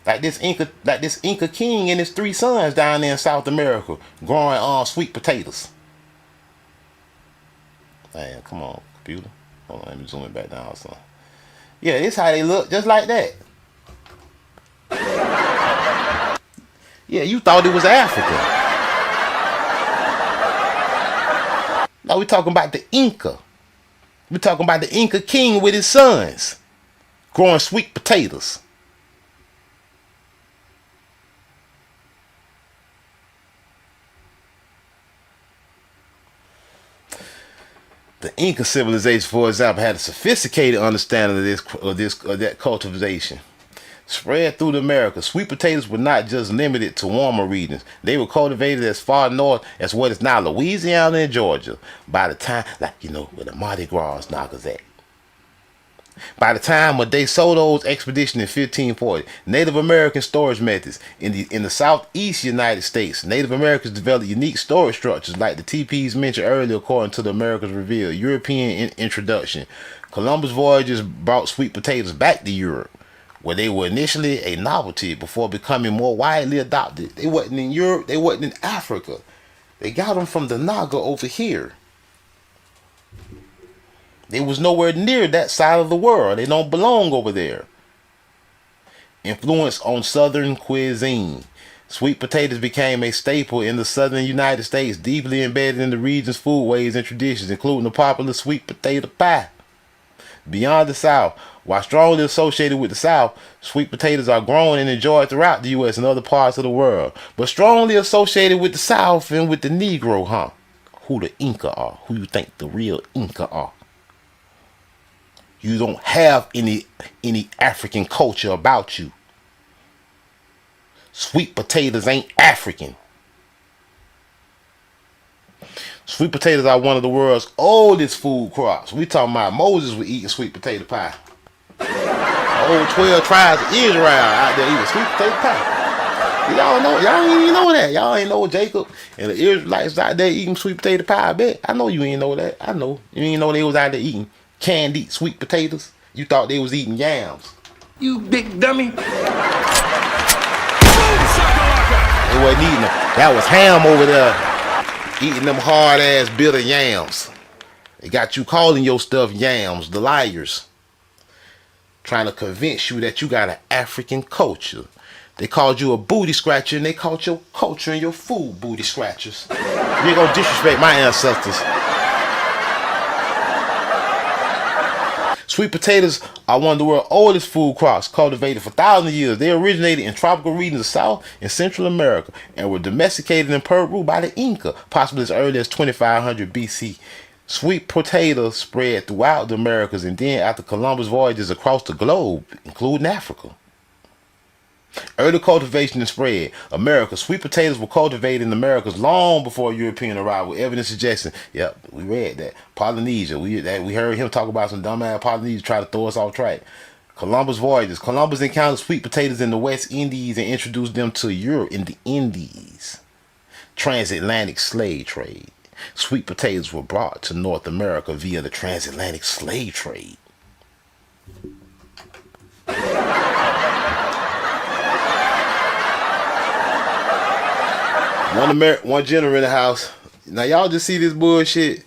Like this Inca king and his 3 sons down there in South America growing sweet potatoes. Man, come on, computer. Hold on, let me zoom it back down, son. Yeah, this how they look, just like that. Yeah, you thought it was Africa. Now we talking about the Inca. We talking about the Inca king with his sons growing sweet potatoes. The Inca civilization, for example, had a sophisticated understanding of that cultivation. Spread through the Americas, sweet potatoes were not just limited to warmer regions. They were cultivated as far north as what is now Louisiana and Georgia. By the time, where the Mardi Gras knockers at. By the time of De Soto's expedition in 1540, Native American storage methods in the southeast United States, Native Americans developed unique storage structures like the teepees mentioned earlier, according to the Americas Revealed. European introduction. Columbus voyages brought sweet potatoes back to Europe, where they were initially a novelty before becoming more widely adopted. They wasn't in Europe, they wasn't in Africa. They got them from the Naga over here. They was nowhere near that side of the world. They don't belong over there. Influence on Southern cuisine. Sweet potatoes became a staple in the southern United States, deeply embedded in the region's foodways and traditions, including the popular sweet potato pie. Beyond the South, while strongly associated with the South, sweet potatoes are grown and enjoyed throughout the U.S. and other parts of the world. But strongly associated with the South and with the Negro, huh? Who the Inca are. Who you think the real Inca are. You don't have any African culture about you. Sweet potatoes ain't African. Sweet potatoes are one of the world's oldest food crops. We talking about Moses was eating sweet potato pie. Old 12 tribes of Israel out there eating sweet potato pie. Y'all ain't even know that. Y'all ain't know Jacob and the Israelites out there eating sweet potato pie. I bet. I know you ain't know that. I know. You ain't know they was out there eating candied sweet potatoes. You thought they was eating yams. You big dummy. Boom They wasn't eating them. That was ham over there eating them hard ass bitter yams. They got you calling your stuff yams, the liars. Trying to convince you that you got an African culture. They called you a booty scratcher and they called your culture and your food booty scratchers. You ain't gonna disrespect my ancestors. Sweet potatoes are one of the world's oldest food crops, cultivated for thousands of years. They originated in tropical regions of South and Central America and were domesticated in Peru by the Inca, possibly as early as 2500 BC. Sweet potatoes spread throughout the Americas and then after Columbus voyages across the globe, including Africa. Early cultivation and spread. America. Sweet potatoes were cultivated in the Americas long before European arrival. Evidence suggesting, yep, we read that. Polynesia. We heard him talk about some dumbass Polynesia try to throw us off track. Columbus voyages. Columbus encountered sweet potatoes in the West Indies and introduced them to Europe in the Indies. Transatlantic slave trade. Sweet potatoes were brought to North America via the transatlantic slave trade. One general in the house. Now y'all just see this bullshit.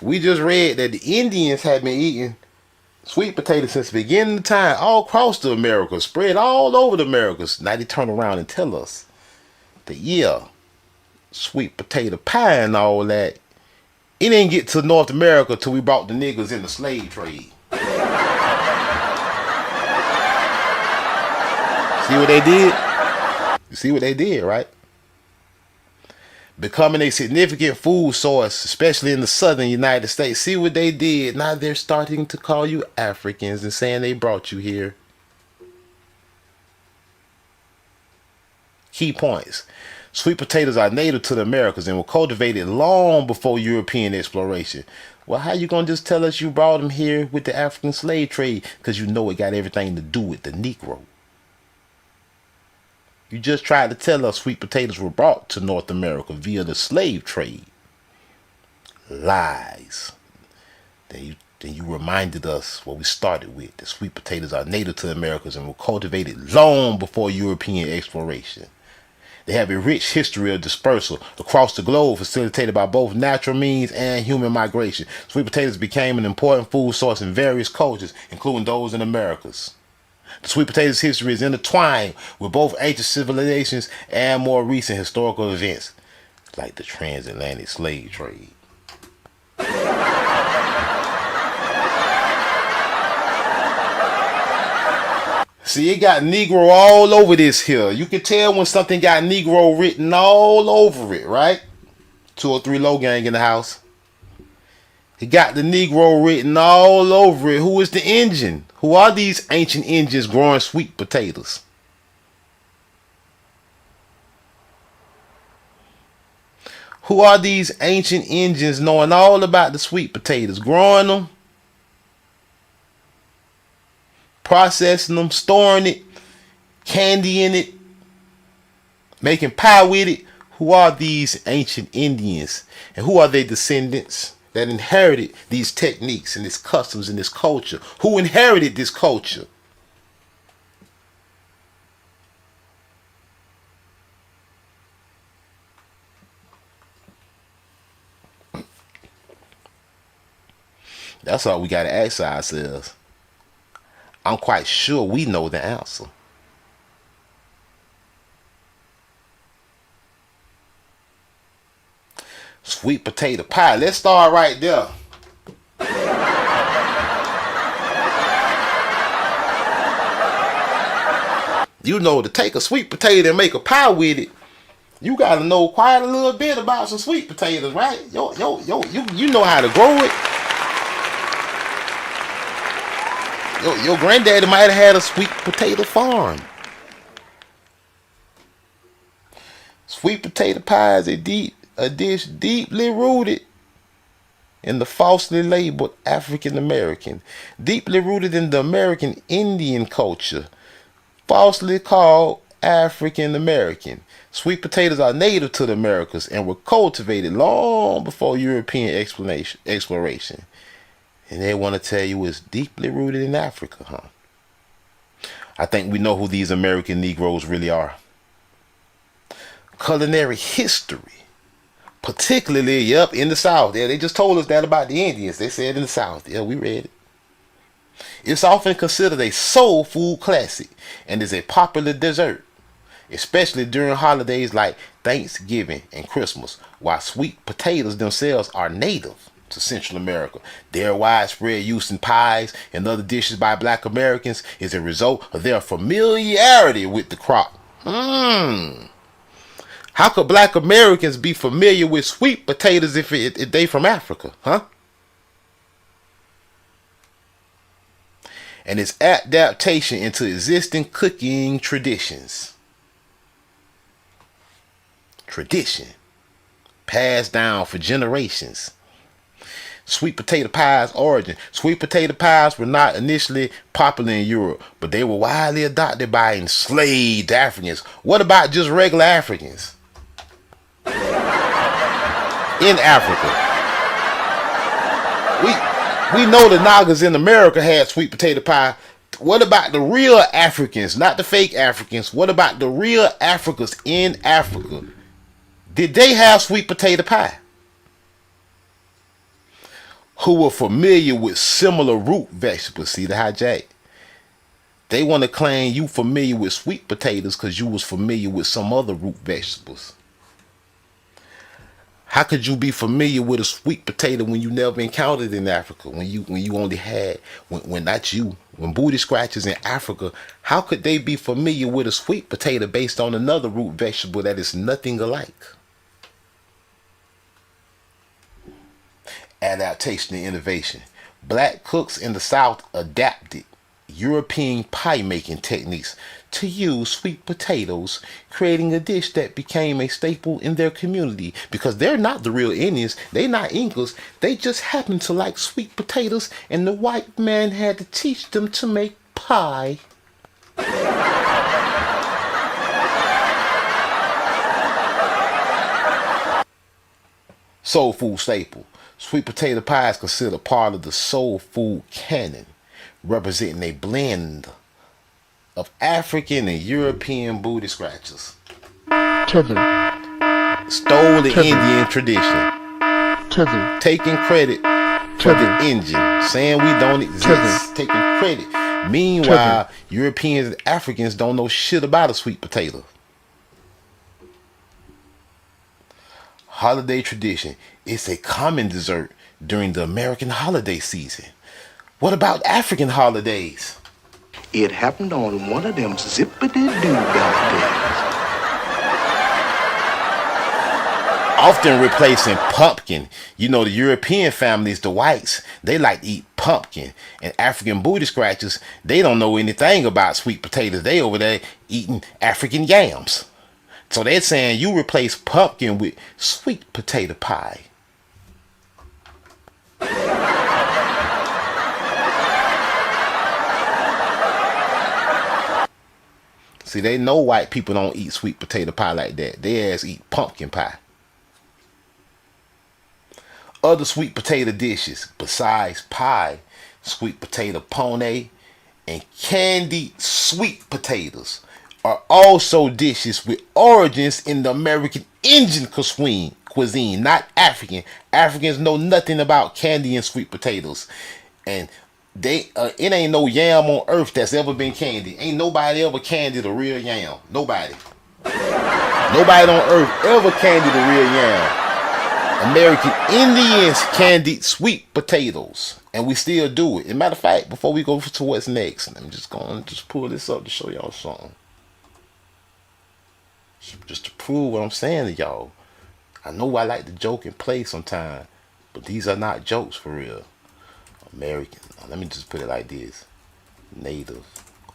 We just read that the Indians had been eating sweet potatoes since the beginning of time, all across the Americas, spread all over the Americas. Now they turn around and tell us that yeah, sweet potato pie and all that, it didn't get to North America till we brought the niggas in the slave trade. See what they did? You see what they did, right? Becoming a significant food source, especially in the southern United States. See what they did? Now they're starting to call you Africans and saying they brought you here. Key points. Sweet potatoes are native to the Americas and were cultivated long before European exploration. Well, how you gonna just tell us you brought them here with the African slave trade? Because you know it got everything to do with the Negro. You just tried to tell us sweet potatoes were brought to North America via the slave trade. Lies. Then you reminded us what we started with, that sweet potatoes are native to the Americas and were cultivated long before European exploration. They have a rich history of dispersal across the globe, facilitated by both natural means and human migration. Sweet potatoes became an important food source in various cultures, including those in the Americas. The sweet potatoes history is intertwined with both ancient civilizations and more recent historical events, like the transatlantic slave trade. See, it got Negro all over this here. You can tell when something got Negro written all over it, right? 203 Low Gang in the house. He got the Negro written all over it. Who is the engine? Who are these ancient engines growing sweet potatoes? Who are these ancient engines knowing all about the sweet potatoes, growing them, processing them, storing it, candying it, making pie with it? Who are these ancient Indians? And who are their descendants that inherited these techniques and these customs and this culture? Who inherited this culture? That's all we got to ask ourselves. I'm quite sure we know the answer. Sweet potato pie. Let's start right there. You know, to take a sweet potato and make a pie with it, you gotta know quite a little bit about some sweet potatoes, right? You know how to grow it. Your granddaddy might have had a sweet potato farm. Sweet potato pie is a dish deeply rooted in the falsely labeled African American, deeply rooted in the American Indian culture, falsely called African American. Sweet potatoes are native to the Americas and were cultivated long before European exploration. And they want to tell you it's deeply rooted in Africa, huh? I think we know who these American Negroes really are. Culinary history, particularly, in the South. Yeah, they just told us that about the Indians. They said in the South. Yeah, we read it. It's often considered a soul food classic and is a popular dessert, especially during holidays like Thanksgiving and Christmas, while sweet potatoes themselves are native to Central America. Their widespread use in pies and other dishes by black Americans is a result of their familiarity with the crop. How could black Americans be familiar with sweet potatoes if they from Africa, huh? And its adaptation into existing cooking traditions. Tradition. Passed down for generations. Sweet potato pie's origin. Sweet potato pies were not initially popular in Europe, but they were widely adopted by enslaved Africans. What about just regular Africans? In Africa. We know the Nagas in America had sweet potato pie. What about the real Africans, not the fake Africans? What about the real Africans in Africa? Did they have sweet potato pie? Who were familiar with similar root vegetables? See the hijack? They want to claim you familiar with sweet potatoes because you was familiar with some other root vegetables. How could you be familiar with a sweet potato when you never encountered it in Africa? When you only had, when not you, when booty scratchers in Africa, how could they be familiar with a sweet potato based on another root vegetable that is nothing alike? Adaptation and innovation. Black cooks in the South adapted European pie making techniques to use sweet potatoes, creating a dish that became a staple in their community because they're not the real Indians, they're not Incas, they just happen to like sweet potatoes and the white man had to teach them to make pie. Soul food staple. Sweet potato pie is considered part of the soul food canon, representing a blend of African and European booty scratchers. Stole the Indian tradition. Taking credit for the engine, saying we don't exist, taking credit. Meanwhile, Europeans and Africans don't know shit about a sweet potato. Holiday tradition. It's a common dessert during the American holiday season. What about African holidays? It happened on one of them zippity-doo birthdays. Often replacing pumpkin. You know, the European families, the whites, they like to eat pumpkin. And African booty scratchers, they don't know anything about sweet potatoes. They over there eating African yams. So they're saying you replace pumpkin with sweet potato pie. See, they know white people don't eat sweet potato pie like that. They ass eat pumpkin pie. Other sweet potato dishes besides pie, sweet potato pone, and candied sweet potatoes are also dishes with origins in the American Indian cuisine, not African. Africans know nothing about candy and sweet potatoes. And it ain't no yam on earth that's ever been candy. Ain't nobody ever candied a real yam. Nobody. Nobody on earth ever candied a real yam. American Indians candied sweet potatoes. And we still do it. As a matter of fact, before we go to what's next, I'm just going to pull this up to show y'all something. Just to prove what I'm saying to y'all. I know I like to joke and play sometimes, but these are not jokes for real. American. Let me just put it like this. Native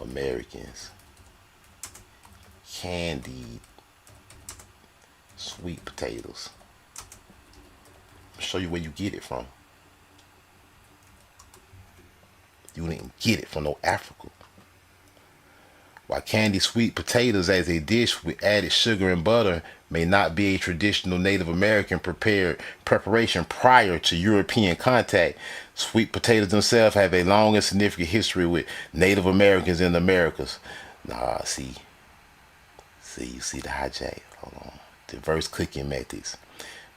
Americans candied sweet potatoes. I'll show you where you get it from. You didn't get it from no Africa. While candied sweet potatoes as a dish with added sugar and butter may not be a traditional Native American preparation prior to European contact, sweet potatoes themselves have a long and significant history with Native Americans in the Americas. You see the hijack. Hold on. Diverse cooking methods.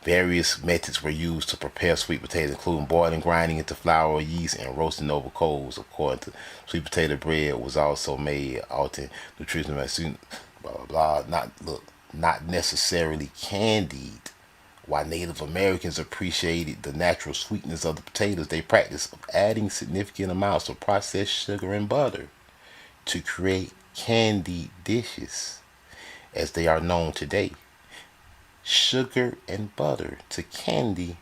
Various methods were used to prepare sweet potatoes, including boiling, grinding into flour or yeast, and roasting over coals. According to sweet potato bread was also made, altering nutritional, blah blah blah. Not necessarily candied While Native Americans appreciated the natural sweetness of the potatoes, they practiced adding significant amounts of processed sugar and butter to create candy dishes as they are known today. Sugar and butter to candy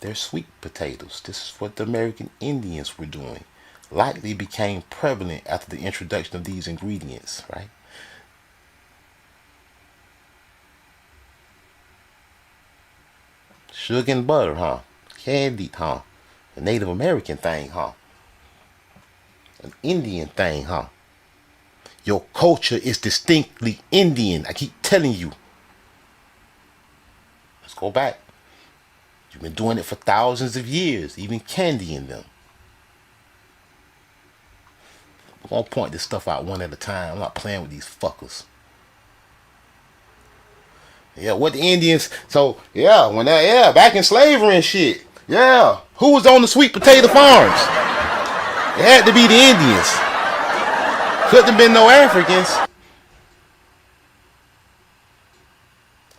their sweet potatoes. This is what the American Indians were doing. Likely became prevalent after the introduction of these ingredients, right? Sugar and butter, huh? Candy, huh? A Native American thing, huh? An Indian thing, huh? Your culture is distinctly Indian. I keep telling you. Let's go back. You've been doing it for thousands of years, even candying them. I'm gonna point this stuff out one at a time. I'm not playing with these fuckers. Yeah, what the Indians, so yeah, when that, yeah, back in slavery and shit. Yeah. Who was on the sweet potato farms? It had to be the Indians. Couldn't have been no Africans.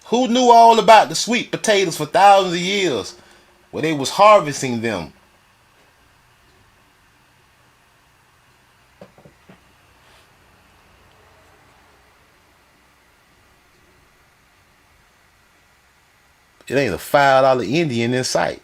Who knew all about the sweet potatoes for thousands of years when they was harvesting them? It ain't a $5 Indian in sight.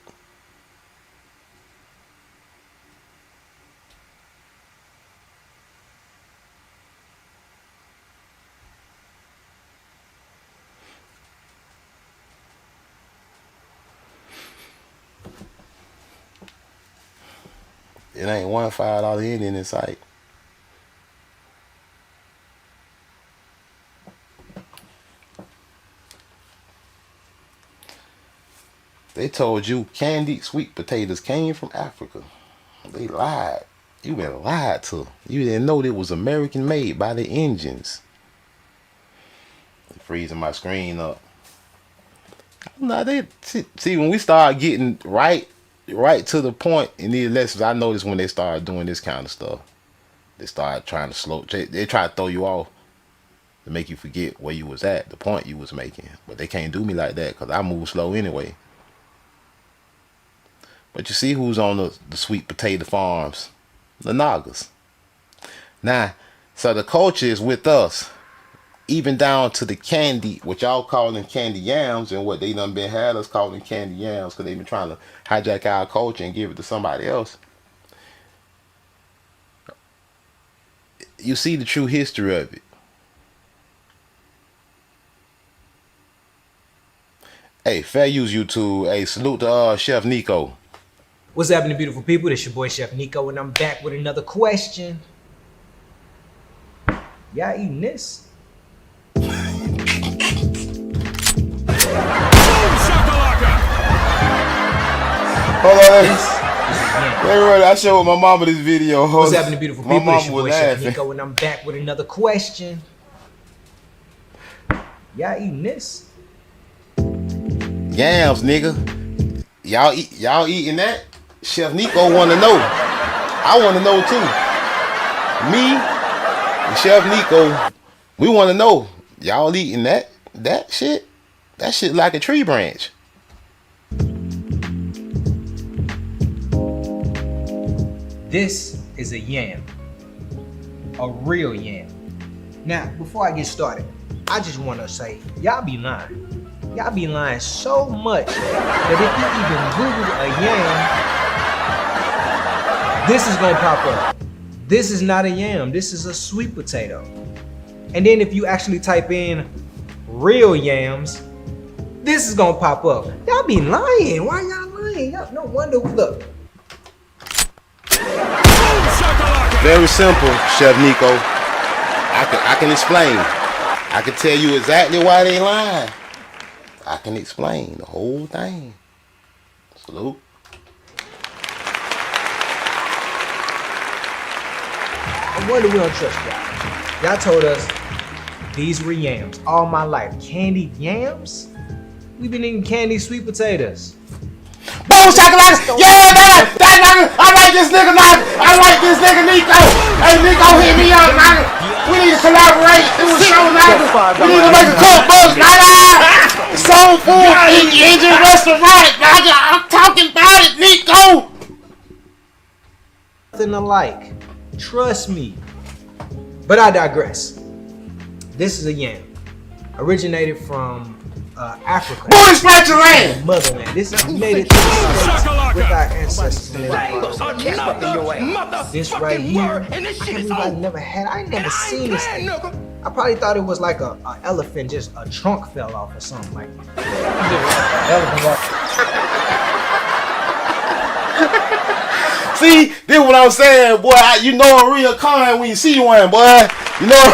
It ain't one $5 Indian in sight. They told you candied sweet potatoes came from Africa. They lied. You been lied to. You didn't know it was American made by the Indians. I'm freezing my screen up. No, they see when we start getting right to the point in these lessons. I noticed when they started doing this kind of stuff, they started trying to they try to throw you off to make you forget where you was at, the point you was making. But they can't do me like that because I move slow anyway. But you see who's on the sweet potato farms? The Nagas. Now, so the culture is with us, even down to the candy, what y'all calling candy yams, and what they done been had us calling candy yams because they been trying to hijack our culture and give it to somebody else. You see the true history of it. Hey, fair use YouTube. Hey, salute to Chef Nico. What's happening, beautiful people? This your boy Chef Nico, and I'm back with another question. Y'all eating this? Hold on, I showed my mama this video. What's happening, beautiful people? My It's mama your boy was Chef laughing. Nico, and I'm back with another question. Y'all eating this? Yams, nigga. Y'all eating that? Chef Nico wanna know. I wanna know too. Me and Chef Nico, we wanna know. Y'all eating that shit? That shit like a tree branch. This is a yam. A real yam. Now, before I get started, I just want to say, y'all be lying. Y'all be lying so much that if you even Google a yam, this is gonna pop up. This is not a yam, this is a sweet potato. And then if you actually type in real yams, this is gonna pop up. Y'all be lying. Why y'all lying? Y'all, no wonder, look. Very simple, Chef Nico. I can explain. I can tell you exactly why they lying. I can explain the whole thing. Salute. I wonder we don't trust y'all. Y'all told us these were yams all my life. Candied yams? We've been eating candied sweet potatoes. Boom shakalaka! Yeah, that nigga! I like this nigga, man! I like this nigga, Nico! Hey, Nico, hit me up, man! We need to collaborate, do a show, man! We need to make a cookbook, man! So soul food Indian restaurant, nigga. I'm talking about it, Nico. Nothing alike. Trust me. But I digress. This is a yam. Originated from Africa. Boy, scratch your land. Motherland. This is made it to the States with our ancestors. This right here, I can't believe I never had. I ain't never seen this thing. I probably thought it was like a elephant, just a trunk fell off or something like that. Elephant walk. See, this what I'm saying, boy. You know a real con when you see one, boy. You know.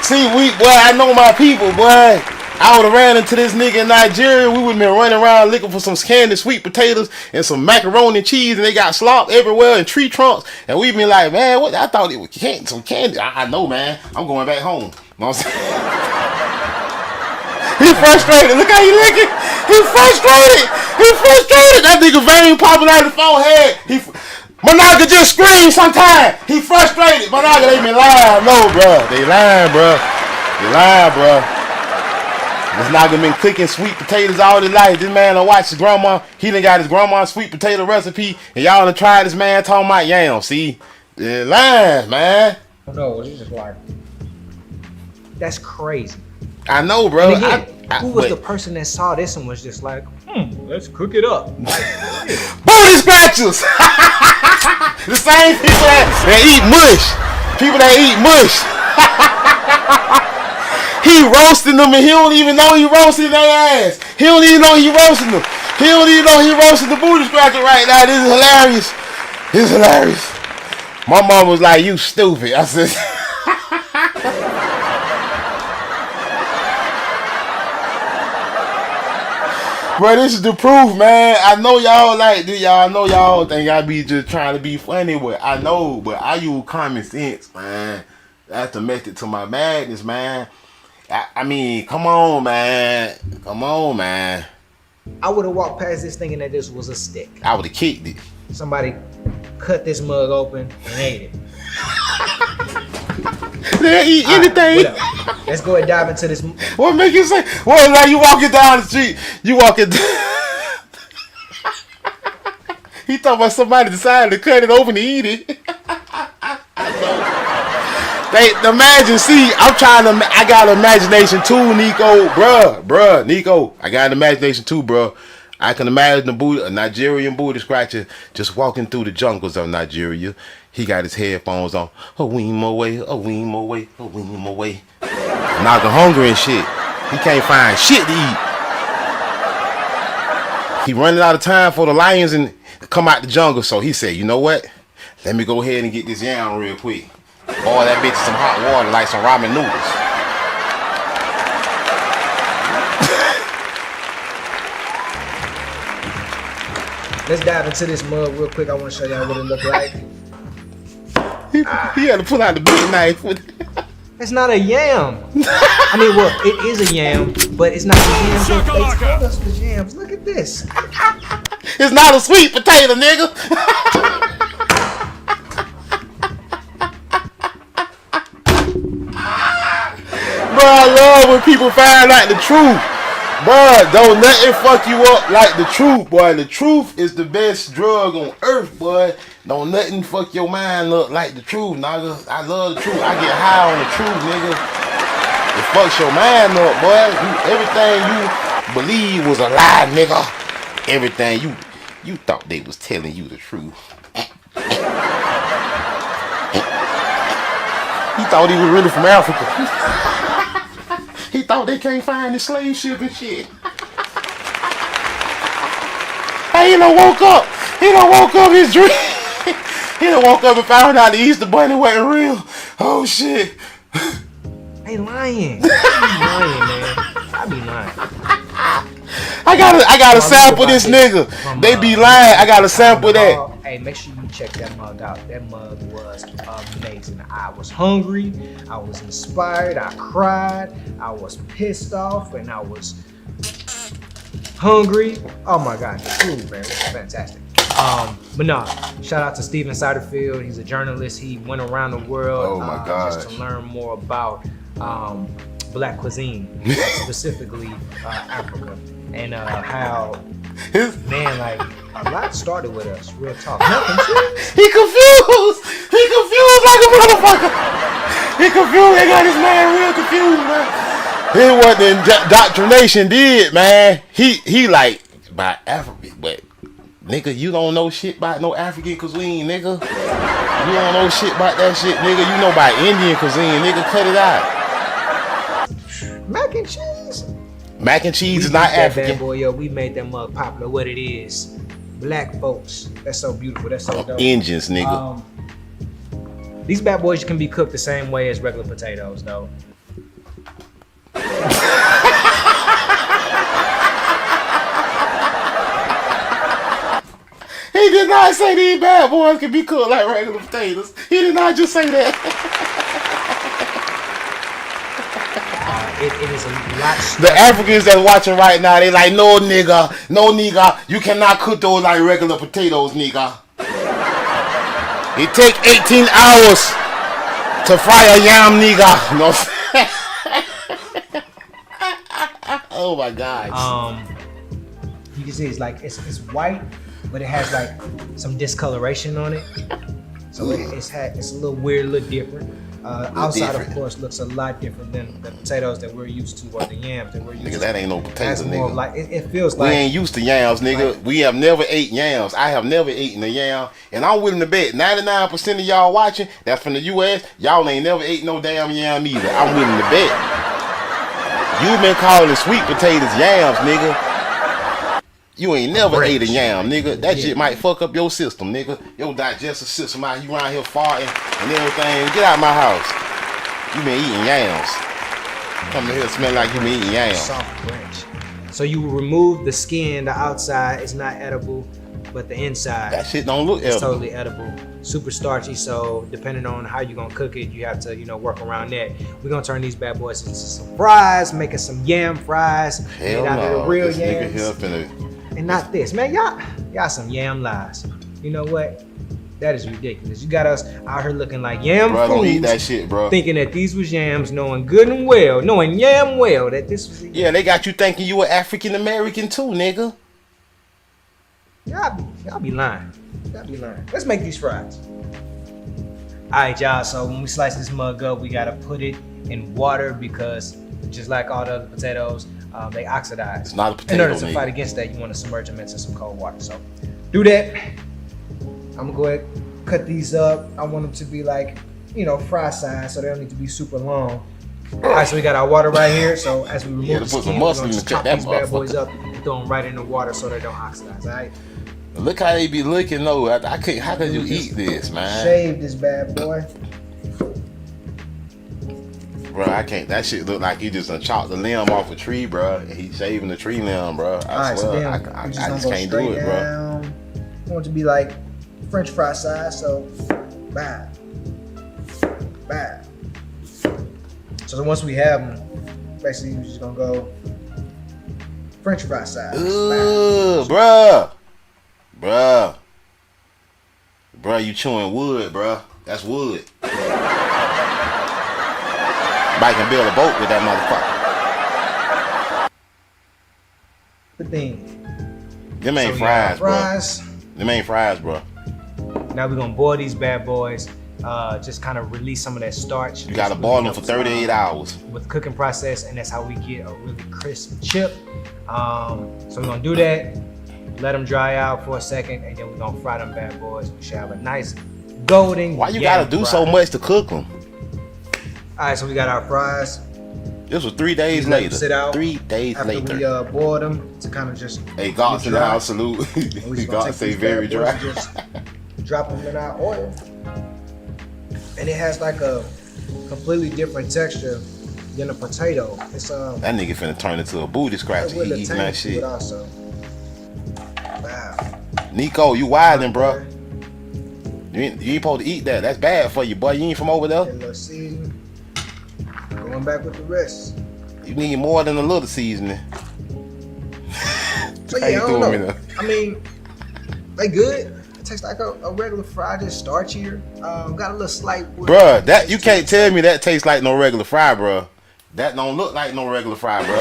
See, boy, I know my people, boy. I would have ran into this nigga in Nigeria. We would have been running around looking for some candied sweet potatoes and some macaroni and cheese, and they got slop everywhere and tree trunks. And we been like, man, what? I thought it was some candy. I know, man. I'm going back home. You know what I'm saying? He frustrated. Look how he looking. He frustrated. That nigga vein popping out of the forehead. Monaga just screamed sometime. He frustrated. Monaga, they been lying. No, bro. They lying, bro. This nigga been cooking sweet potatoes all his life. This man done watched his grandma. He done got his grandma's sweet potato recipe. And y'all done tried this man talking about yam. See? They're lying, man. No, it's just like, that's crazy. I know, bro. And again, who was the person that saw this and was just like, let's cook it up? Booty scratchers! The same people that eat mush. People that eat mush. He roasting them and he don't even know he roasting their ass. He don't even know he roasting them. He don't even know he roasting the booty scratcher right now. This is hilarious. My mom was like, you stupid. I said... Bro, this is the proof, man. I know y'all like this. I know y'all think I be just trying to be funny, but I know, but I use common sense, man. That's the method to my madness, man. I mean, come on, man. I would have walked past this thinking that this was a stick. I would have kicked it. Somebody cut this mug open and ate it. They'll eat anything. Right, let's go and dive into this. What make you say? Well, like you walking down the street, He talking about somebody decided to cut it open to eat it. Imagine, see, I got imagination too, Nico, bruh, Nico. I got an imagination too, bro. I can imagine a Nigerian booty scratcher just walking through the jungles of Nigeria. He got his headphones on. A weem away. Knocking hungry and shit. He can't find shit to eat. He running out of time for the lions and come out the jungle. So he said, you know what? Let me go ahead and get this yam real quick. Boil that bitch in some hot water like some ramen noodles. Let's dive into this mug real quick. I want to show y'all what it look like. He had to pull out the big knife. It's not a yam. I mean, well, it is a yam, but it's not the yams that they told us was yams. Look at this. It's not a sweet potato, nigga. Bro, I love when people find out the truth. Bro, don't nothing fuck you up like the truth, boy. The truth is the best drug on earth, boy. Don't nothing fuck your mind up like the truth, nigga. I love the truth. I get high on the truth, nigga. It fucks your mind up, boy. Everything you believe was a lie, nigga. Everything you thought they was telling you the truth. He thought he was really from Africa. He thought they can't find the slave ship and shit. Hey, he done woke up his dream. He done woke up and found out the Easter Bunny wasn't real. Oh shit. They lying. I be lying. I gotta sample this nigga. They be lying. I gotta sample that. Hey, make sure you check that mug out. That mug was amazing. I was hungry. I was inspired. I cried. I was pissed off, and I was hungry. Oh my god, the food, man, it was fantastic. But no, shout out to Steven Satterfield. He's a journalist. He went around the world oh my God. just to learn more about black cuisine, specifically Africa, and how man, like a lot started with us. Real talk. Mac and cheese. He confused. He confused like a motherfucker. He confused. They got this man real confused, man. This what the indoctrination did, man. He like by African, but nigga, you don't know shit about no African cuisine, nigga. You don't know shit about that shit, nigga. You know about Indian cuisine, nigga. Cut it out. Mac and cheese. Mac and cheese is We not beat that African. bad boy, yo. We made that mug popular. What it is, black folks. That's so beautiful. That's so dope. Indians, nigga. These bad boys can be cooked the same way as regular potatoes, though. He did not say these bad boys can be cooked like regular potatoes. He did not just say that. It is a lot. The Africans that's watching right now, they like, no nigga, you cannot cook those like regular potatoes, nigga. It take 18 hours to fry a yam, nigga. You know what I'm saying? Oh my God. You can see it's like it's white, but it has like some discoloration on it. So it's a little weird, a little different. Outside, different. of course, looks a lot different than the potatoes that we're used to, or the yams that we're used Nigga, to. that ain't no potato, That's more nigga. of like it feels We like ain't used to yams, nigga. Like- We have never ate yams. I have never eaten a yam. And I'm willing to bet 99% of y'all watching that's from the US, y'all ain't never ate no damn yam either. I'm willing to bet. You been calling sweet potatoes yams, nigga. You ain't never ate a yam, nigga. That shit might fuck up your system, nigga. Your digestive system out. You around here farting and everything. Get out of my house. You been eating yams. Come here, smell like you been eating yams. soft branch. So you remove the skin, the outside is not edible, but the inside That shit don't look is edible. totally edible. Super starchy, so depending on how you're gonna cook it, you have to, work around that. We're gonna turn these bad boys into some fries, making some yam fries Hell made out of no. the real This nigga yams. here finna... And not this, man. Y'all some yam lies. You know what? That is ridiculous. You got us out here looking like yam Bro, don't eat fools, that shit, bro. thinking that these was yams, knowing good and well, knowing yam well that this was. Yeah, they got you thinking you an African American too, nigga. Y'all be lying. Y'all be lying. Let's make these fries. All right, y'all. So when we slice this mug up, we gotta put it in water because just like all the other potatoes, they oxidize. It's not a In potato, order to nigga. fight against that, you want to submerge them into some cold water. So do that. I'm gonna go ahead and cut these up. I want them to be like, fry size, so they don't need to be super long. All right, so we got our water right here. So as we remove Yeah, the to put some skin, we're muscle gonna in just to chop cut that these bad boys motherfucker. up and throw them right in the water so they don't oxidize. All right. Look how they be looking though. I couldn't. How could you eat this, man? Shave this bad boy. Bro, I can't. That shit look like he just done chopped the limb off a tree, bro. And he shaving the tree limb, bro. All I right, so swear, then I we just go can't do straight it, bro. down. I want it to be like French fry size, so bad. So once we have them, basically we're just gonna go French fry size. Ugh, bruh, you chewing wood, bruh. That's wood. Somebody can build a boat with that motherfucker. The thing. Them ain't So we got our fries, bro. fries. Them ain't fries, bro. Now we're gonna boil these bad boys. Just kind of release some of that starch. You gotta boil them for 38 hours. With the cooking process, and that's how we get a really crisp chip. So we're gonna do that. Let them dry out for a second, and then we're gonna fry them bad boys. We should have a nice golden. Why you yam gotta do fry. so much to cook them? All right, so we got our fries. This was 3 days We let them later. sit out 3 days after later. we boiled them to kind of just. Hey, God's in the dry. house, salute. And we just gonna God take say these very bad boys dry. and just drop them in our oil, and it has like a completely different texture than a potato. It's That nigga finna turn into a booty scratcher. He eating that shit. Also. Wow. Nico, you wildin', bro. You ain't supposed to eat that. That's bad for you, boy. You ain't from over A there. little seasoning. Going back with the rest. You need more than a little seasoning. So How yeah, you I don't doing, know. man? I mean, they good. It tastes like a regular fry, just starchier. Got a little slight. Bruh, that you can't tell me that tastes like no regular fry, bruh. That don't look like no regular fry, bro.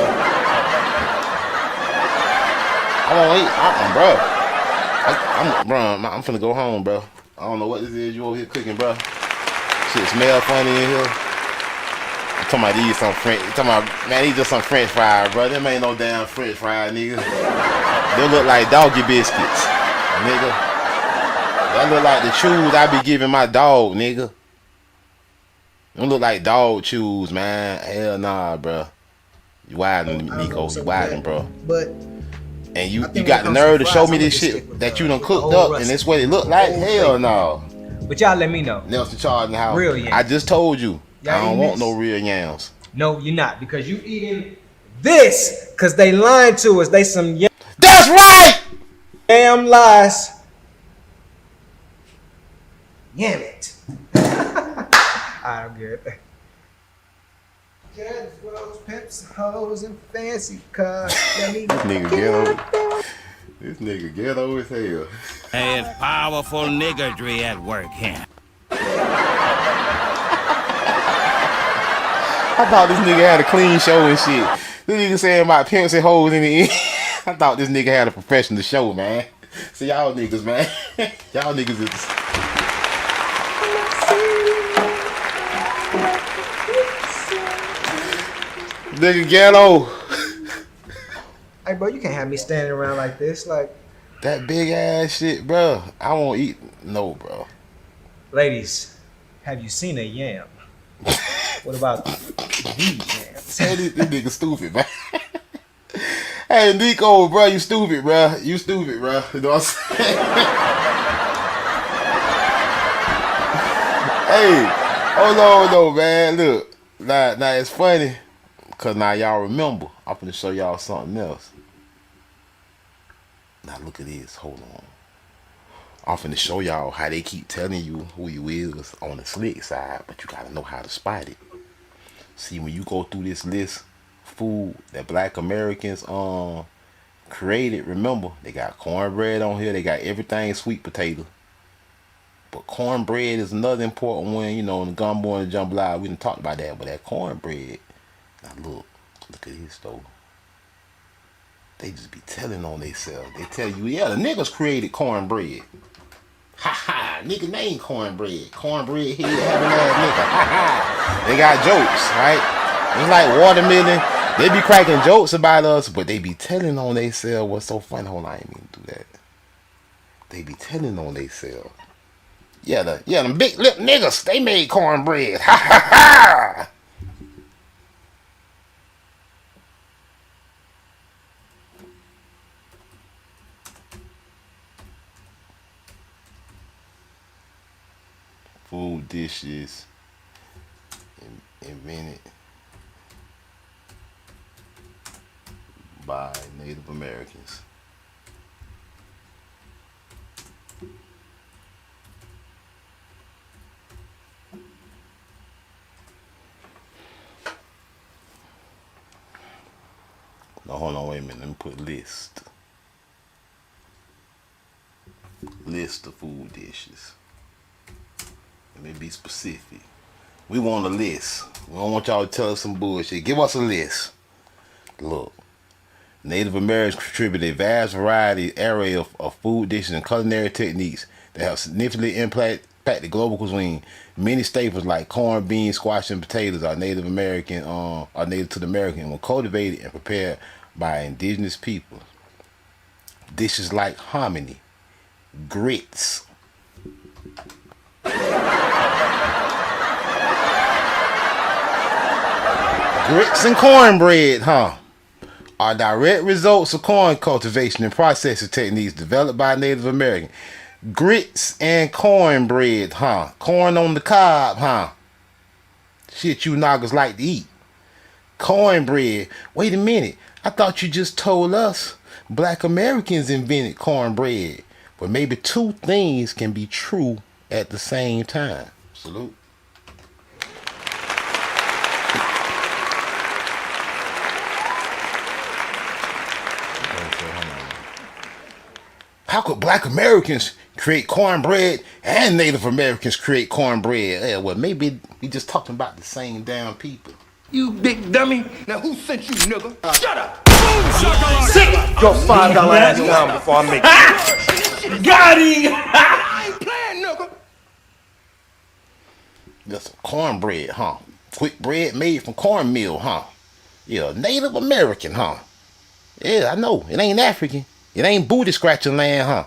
I won't eat, bro. I'm finna go home, bro. I don't know what this is you over here cooking, bro. Shit smell funny in here. I'm talking about these some French. I'm talking about, man, these just some French fries, bro. Them ain't no damn French fries, nigga. They look like doggy biscuits, nigga. That look like the chews I be giving my dog, nigga. Them look like dog chews, man. Hell nah, bro. You wildin', Nico. You wildin', bro. But and you got the nerve to show me this shit that you done cooked up and this what it look like? Hell no. But y'all let me know. Nelson Charles in the house. Real yams. I just told you. Y'all I don't eating want this? no real yams. No, you're not, because you eating this, because they lying to us. They some That's right! damn lies. Damn it. I'm good. Judge Rose, pimps, hoes, and fancy cars. This nigga ghetto. This nigga ghetto as hell. There's powerful niggardry at work here. I thought this nigga had a clean show and shit. This nigga saying about pimps and hoes in the end. I thought this nigga had a professional show, man. See, y'all niggas, man. Y'all niggas is... Nigga ghetto. Hey, bro, you can't have me standing around like this. Like, that big ass shit, bro. I won't eat. No, bro. ladies, have you seen a yam? What about these yams? Hey, this nigga stupid, man. Hey, Nico, bro, you stupid, bro. You stupid, bro. You know what I'm saying? Hey, hold on, though, man. Look, now it's funny, because now y'all remember. I'm finna show y'all something else. Now look at this. Hold on. I'm finna show y'all how they keep telling you who you is on the slick side, but you gotta know how to spot it. See, when you go through this list, food that Black Americans created, remember, they got cornbread on here, they got everything sweet potato. But cornbread is another important one, you know, in the gumbo and the jambalaya. We didn't talk about that, but that cornbread. Now look at this though. They just be telling on themselves. They tell you, yeah, the niggas created cornbread. Ha ha, nigga name cornbread. Cornbread head having ass nigga. Ha ha. They got jokes, right? It's like watermelon. They be cracking jokes about us, but they be telling on themselves what's so funny. Hold on, I ain't mean to do that. They be telling on themselves. Yeah, them big lip niggas, they made cornbread. Ha ha ha. Food dishes invented by Native Americans. Now hold on, wait a minute. Let me put list. List of food dishes. Let me be specific. We want a list. We don't want y'all to tell us some bullshit. Give us a list. Look. Native Americans contributed a vast array of food dishes and culinary techniques that have significantly impacted global cuisine. Many staples like corn, beans, squash, and potatoes are native to the American and were cultivated and prepared by indigenous people. Dishes like hominy, grits, grits and cornbread, are direct results of corn cultivation and processing techniques developed by Native Americans. Grits and cornbread, corn on the cob, shit you noggers like to eat. Cornbread. Wait a minute. I thought you just told us Black Americans invented cornbread. But maybe two things can be true at the same time. Salute. How could Black Americans create cornbread and Native Americans create cornbread? Yeah, well, maybe we just talking about the same damn people. You big dummy. Now who sent you, nigga? Shut up. Sit your $5 ass down before I make it. Got him. I ain't playing, nigga. That's cornbread, huh? Quick bread made from cornmeal, huh? Yeah, Native American, huh? Yeah, I know. It ain't African. It ain't booty scratching land, huh?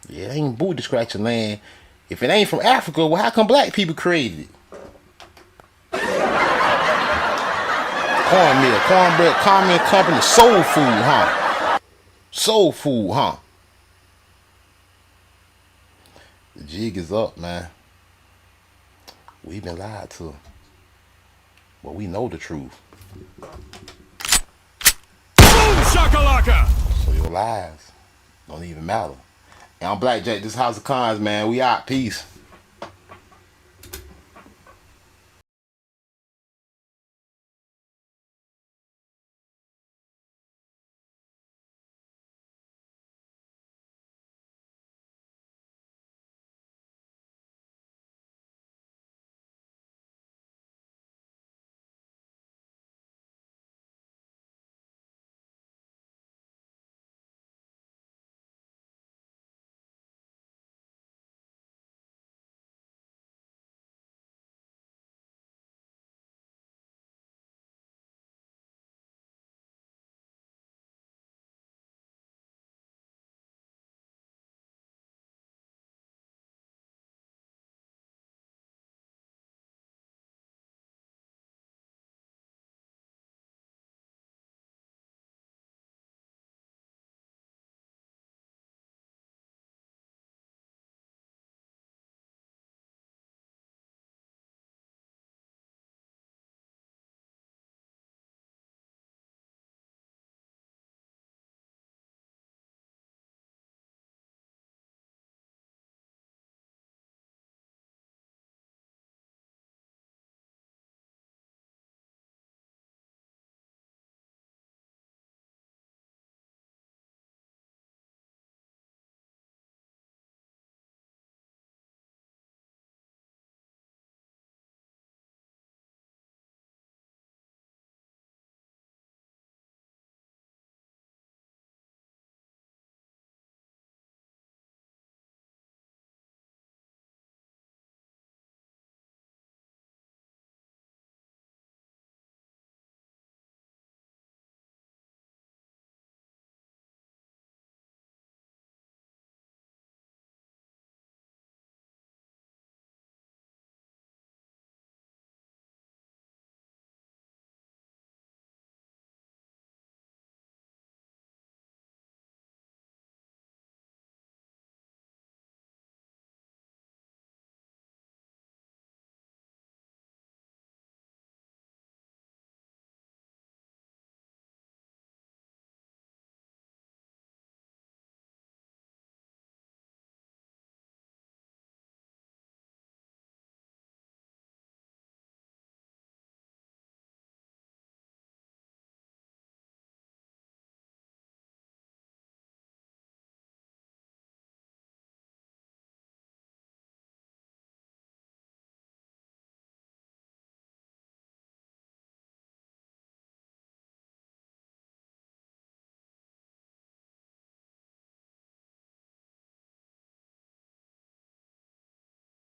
Yeah, it ain't booty scratching land. If it ain't from Africa, well, how come black people created it? Cornmeal, cornbread, common company, soul food, huh? Soul food, huh? The jig is up, man. We've been lied to. But we know the truth. Boom shakalaka! So your lies don't even matter. And I'm Blackjack, this House of Cons, man. We out. Peace.